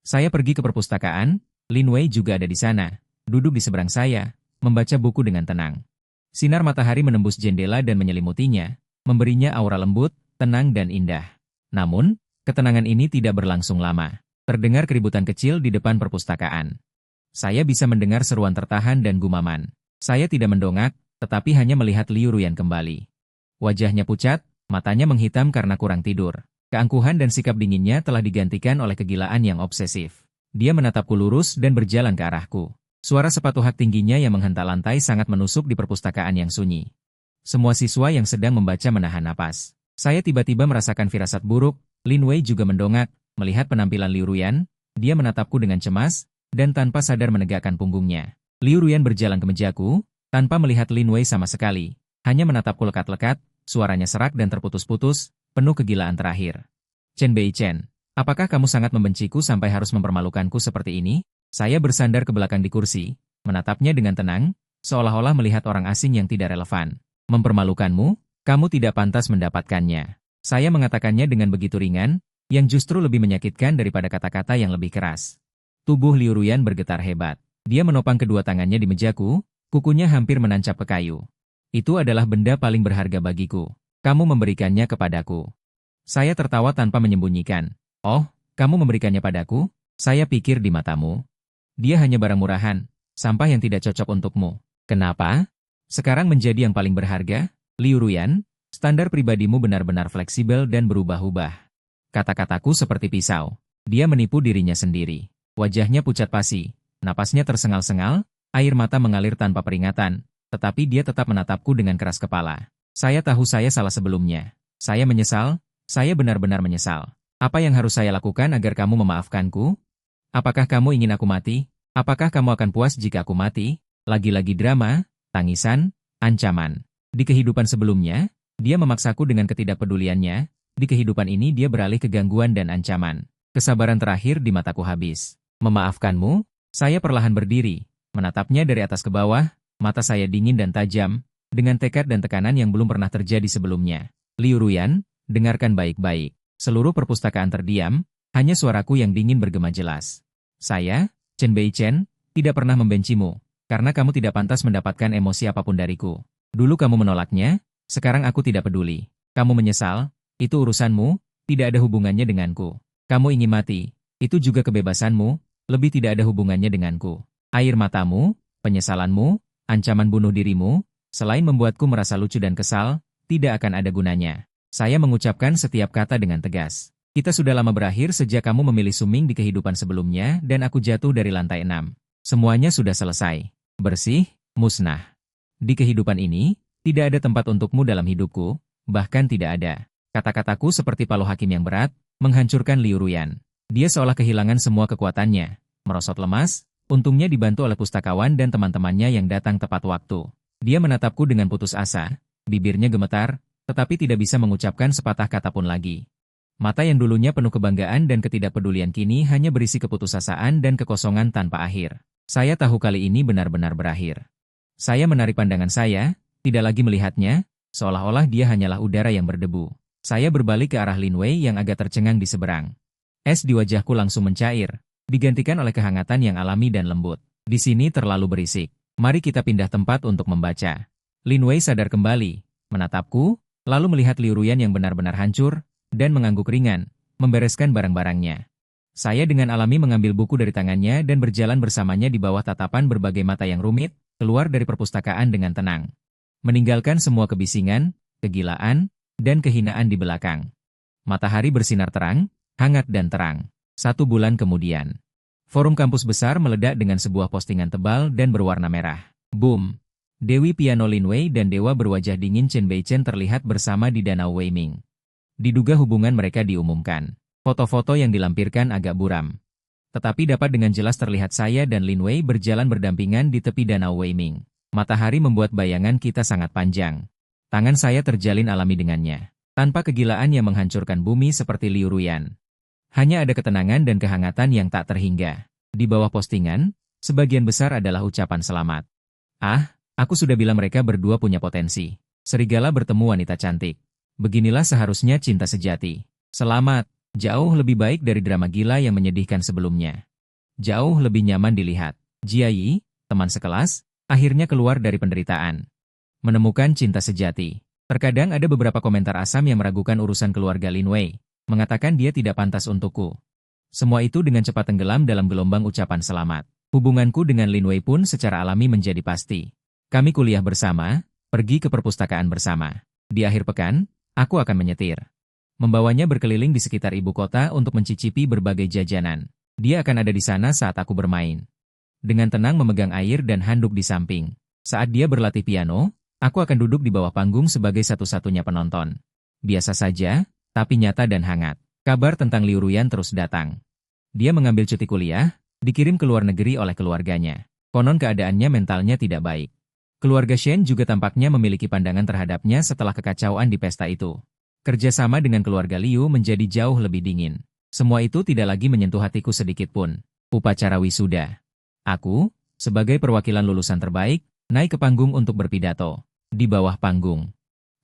Saya pergi ke perpustakaan, Lin Wei juga ada di sana, duduk di seberang saya, membaca buku dengan tenang. Sinar matahari menembus jendela dan menyelimutinya, memberinya aura lembut, tenang dan indah. Namun, ketenangan ini tidak berlangsung lama. Terdengar keributan kecil di depan perpustakaan. Saya bisa mendengar seruan tertahan dan gumaman. Saya tidak mendongak, tetapi hanya melihat Liu Ruyan kembali. Wajahnya pucat, matanya menghitam karena kurang tidur. Keangkuhan dan sikap dinginnya telah digantikan oleh kegilaan yang obsesif. Dia menatapku lurus dan berjalan ke arahku. Suara sepatu hak tingginya yang menghentak lantai sangat menusuk di perpustakaan yang sunyi. Semua siswa yang sedang membaca menahan napas. Saya tiba-tiba merasakan firasat buruk. Lin Wei juga mendongak, melihat penampilan Liu Ruyan. Dia menatapku dengan cemas, dan tanpa sadar menegakkan punggungnya. Liu Ruyan berjalan ke mejaku, tanpa melihat Lin Wei sama sekali. Hanya menatapku lekat-lekat, suaranya serak dan terputus-putus, penuh kegilaan terakhir. Chen Beichen, apakah kamu sangat membenciku sampai harus mempermalukanku seperti ini? Saya bersandar ke belakang di kursi, menatapnya dengan tenang, seolah-olah melihat orang asing yang tidak relevan. Mempermalukanmu? Kamu tidak pantas mendapatkannya. Saya mengatakannya dengan begitu ringan, yang justru lebih menyakitkan daripada kata-kata yang lebih keras. Tubuh Liu Ruyan bergetar hebat. Dia menopang kedua tangannya di mejaku, kukunya hampir menancap ke kayu. Itu adalah benda paling berharga bagiku. Kamu memberikannya kepadaku. Saya tertawa tanpa menyembunyikan. Oh, kamu memberikannya padaku? Saya pikir di matamu. Dia hanya barang murahan, sampah yang tidak cocok untukmu. Kenapa? Sekarang menjadi yang paling berharga? Liu Ruyan, standar pribadimu benar-benar fleksibel dan berubah-ubah. Kata-kataku seperti pisau. Dia menipu dirinya sendiri. Wajahnya pucat pasi, napasnya tersengal-sengal, air mata mengalir tanpa peringatan, tetapi dia tetap menatapku dengan keras kepala. Saya tahu saya salah sebelumnya. Saya menyesal, saya benar-benar menyesal. Apa yang harus saya lakukan agar kamu memaafkanku? Apakah kamu ingin aku mati? Apakah kamu akan puas jika aku mati? Lagi-lagi drama, tangisan, ancaman. Di kehidupan sebelumnya, dia memaksaku dengan ketidakpeduliannya. Di kehidupan ini dia beralih ke gangguan dan ancaman. Kesabaran terakhir di mataku habis. Memaafkanmu? Saya perlahan berdiri, menatapnya dari atas ke bawah, mata saya dingin dan tajam, dengan tekad dan tekanan yang belum pernah terjadi sebelumnya. Liu Ruyan, dengarkan baik-baik. Seluruh perpustakaan terdiam, hanya suaraku yang dingin bergema jelas. Saya, Chen Beichen, tidak pernah membencimu, karena kamu tidak pantas mendapatkan emosi apapun dariku. Dulu kamu menolaknya, sekarang aku tidak peduli. Kamu menyesal, itu urusanmu, tidak ada hubungannya denganku. Kamu ingin mati, itu juga kebebasanmu, lebih tidak ada hubungannya denganku. Air matamu, penyesalanmu, ancaman bunuh dirimu, selain membuatku merasa lucu dan kesal, tidak akan ada gunanya. Saya mengucapkan setiap kata dengan tegas. Kita sudah lama berakhir sejak kamu memilih Suming di kehidupan sebelumnya dan aku jatuh dari lantai 6. Semuanya sudah selesai. Bersih, musnah. Di kehidupan ini, tidak ada tempat untukmu dalam hidupku, bahkan tidak ada. Kata-kataku seperti palu hakim yang berat, menghancurkan Liu Ruyan. Dia seolah kehilangan semua kekuatannya, merosot lemas, untungnya dibantu oleh pustakawan dan teman-temannya yang datang tepat waktu. Dia menatapku dengan putus asa, bibirnya gemetar, tetapi tidak bisa mengucapkan sepatah kata pun lagi. Mata yang dulunya penuh kebanggaan dan ketidakpedulian kini hanya berisi keputusasaan dan kekosongan tanpa akhir. Saya tahu kali ini benar-benar berakhir. Saya menarik pandangan saya, tidak lagi melihatnya, seolah-olah dia hanyalah udara yang berdebu. Saya berbalik ke arah Lin Wei yang agak tercengang di seberang. Es di wajahku langsung mencair, digantikan oleh kehangatan yang alami dan lembut. Di sini terlalu berisik. Mari kita pindah tempat untuk membaca. Lin Wei sadar kembali, menatapku, lalu melihat Liu Ruyan yang benar-benar hancur, dan mengangguk ringan, membereskan barang-barangnya. Saya dengan alami mengambil buku dari tangannya dan berjalan bersamanya di bawah tatapan berbagai mata yang rumit, keluar dari perpustakaan dengan tenang. Meninggalkan semua kebisingan, kegilaan, dan kehinaan di belakang. Matahari bersinar terang, hangat dan terang. 1 bulan kemudian. Forum kampus besar meledak dengan sebuah postingan tebal dan berwarna merah. Boom! Dewi Piano Lin Wei dan dewa berwajah dingin Chen Beichen terlihat bersama di Danau Weiming. Diduga hubungan mereka diumumkan. Foto-foto yang dilampirkan agak buram. Tetapi dapat dengan jelas terlihat saya dan Lin Wei berjalan berdampingan di tepi Danau Weiming. Matahari membuat bayangan kita sangat panjang. Tangan saya terjalin alami dengannya. Tanpa kegilaan yang menghancurkan bumi seperti Liu Ruyan. Hanya ada ketenangan dan kehangatan yang tak terhingga. Di bawah postingan, sebagian besar adalah ucapan selamat. Ah, aku sudah bilang mereka berdua punya potensi. Serigala bertemu wanita cantik. Beginilah seharusnya cinta sejati. Selamat, jauh lebih baik dari drama gila yang menyedihkan sebelumnya. Jauh lebih nyaman dilihat. Jia Yi, teman sekelas, akhirnya keluar dari penderitaan. Menemukan cinta sejati. Terkadang ada beberapa komentar asam yang meragukan urusan keluarga Lin Wei, mengatakan dia tidak pantas untukku. Semua itu dengan cepat tenggelam dalam gelombang ucapan selamat. Hubunganku dengan Lin Wei pun secara alami menjadi pasti. Kami kuliah bersama, pergi ke perpustakaan bersama. Di akhir pekan, aku akan menyetir. Membawanya berkeliling di sekitar ibu kota untuk mencicipi berbagai jajanan. Dia akan ada di sana saat aku bermain. Dengan tenang memegang air dan handuk di samping. Saat dia berlatih piano, aku akan duduk di bawah panggung sebagai satu-satunya penonton. Biasa saja, tapi nyata dan hangat. Kabar tentang Liu Ruyan terus datang. Dia mengambil cuti kuliah, dikirim ke luar negeri oleh keluarganya. Konon keadaannya mentalnya tidak baik. Keluarga Shen juga tampaknya memiliki pandangan terhadapnya setelah kekacauan di pesta itu. Kerjasama dengan keluarga Liu menjadi jauh lebih dingin. Semua itu tidak lagi menyentuh hatiku sedikit pun. Upacara wisuda. Aku, sebagai perwakilan lulusan terbaik, naik ke panggung untuk berpidato. Di bawah panggung,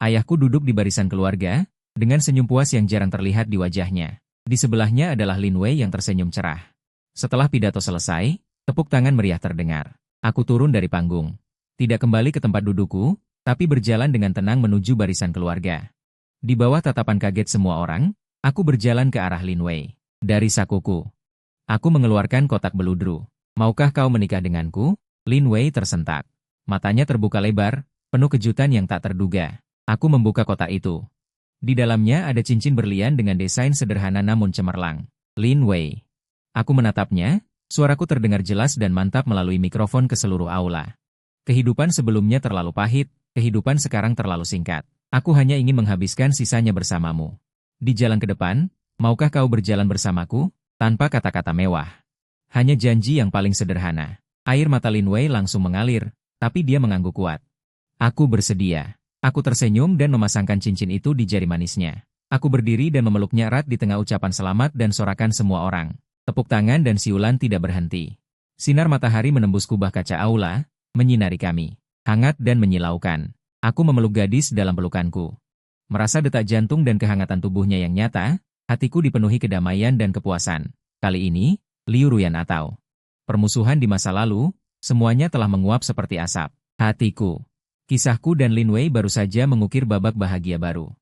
ayahku duduk di barisan keluarga, dengan senyum puas yang jarang terlihat di wajahnya. Di sebelahnya adalah Lin Wei yang tersenyum cerah. Setelah pidato selesai, tepuk tangan meriah terdengar. Aku turun dari panggung. Tidak kembali ke tempat dudukku, tapi berjalan dengan tenang menuju barisan keluarga. Di bawah tatapan kaget semua orang, aku berjalan ke arah Lin Wei. Dari sakuku, aku mengeluarkan kotak beludru. Maukah kau menikah denganku? Lin Wei tersentak. Matanya terbuka lebar, penuh kejutan yang tak terduga. Aku membuka kotak itu. Di dalamnya ada cincin berlian dengan desain sederhana namun cemerlang. Lin Wei. Aku menatapnya, suaraku terdengar jelas dan mantap melalui mikrofon ke seluruh aula. Kehidupan sebelumnya terlalu pahit, kehidupan sekarang terlalu singkat. Aku hanya ingin menghabiskan sisanya bersamamu. Di jalan ke depan, maukah kau berjalan bersamaku? Tanpa kata-kata mewah. Hanya janji yang paling sederhana. Air mata Lin Wei langsung mengalir, tapi dia mengangguk kuat. Aku bersedia. Aku tersenyum dan memasangkan cincin itu di jari manisnya. Aku berdiri dan memeluknya erat di tengah ucapan selamat dan sorakan semua orang. Tepuk tangan dan siulan tidak berhenti. Sinar matahari menembus kubah kaca aula, menyinari kami. Hangat dan menyilaukan. Aku memeluk gadis dalam pelukanku. Merasa detak jantung dan kehangatan tubuhnya yang nyata, hatiku dipenuhi kedamaian dan kepuasan. Kali ini, Liu Ruyan atau permusuhan di masa lalu, semuanya telah menguap seperti asap. Hatiku. Kisahku dan Lin Wei baru saja mengukir babak bahagia baru.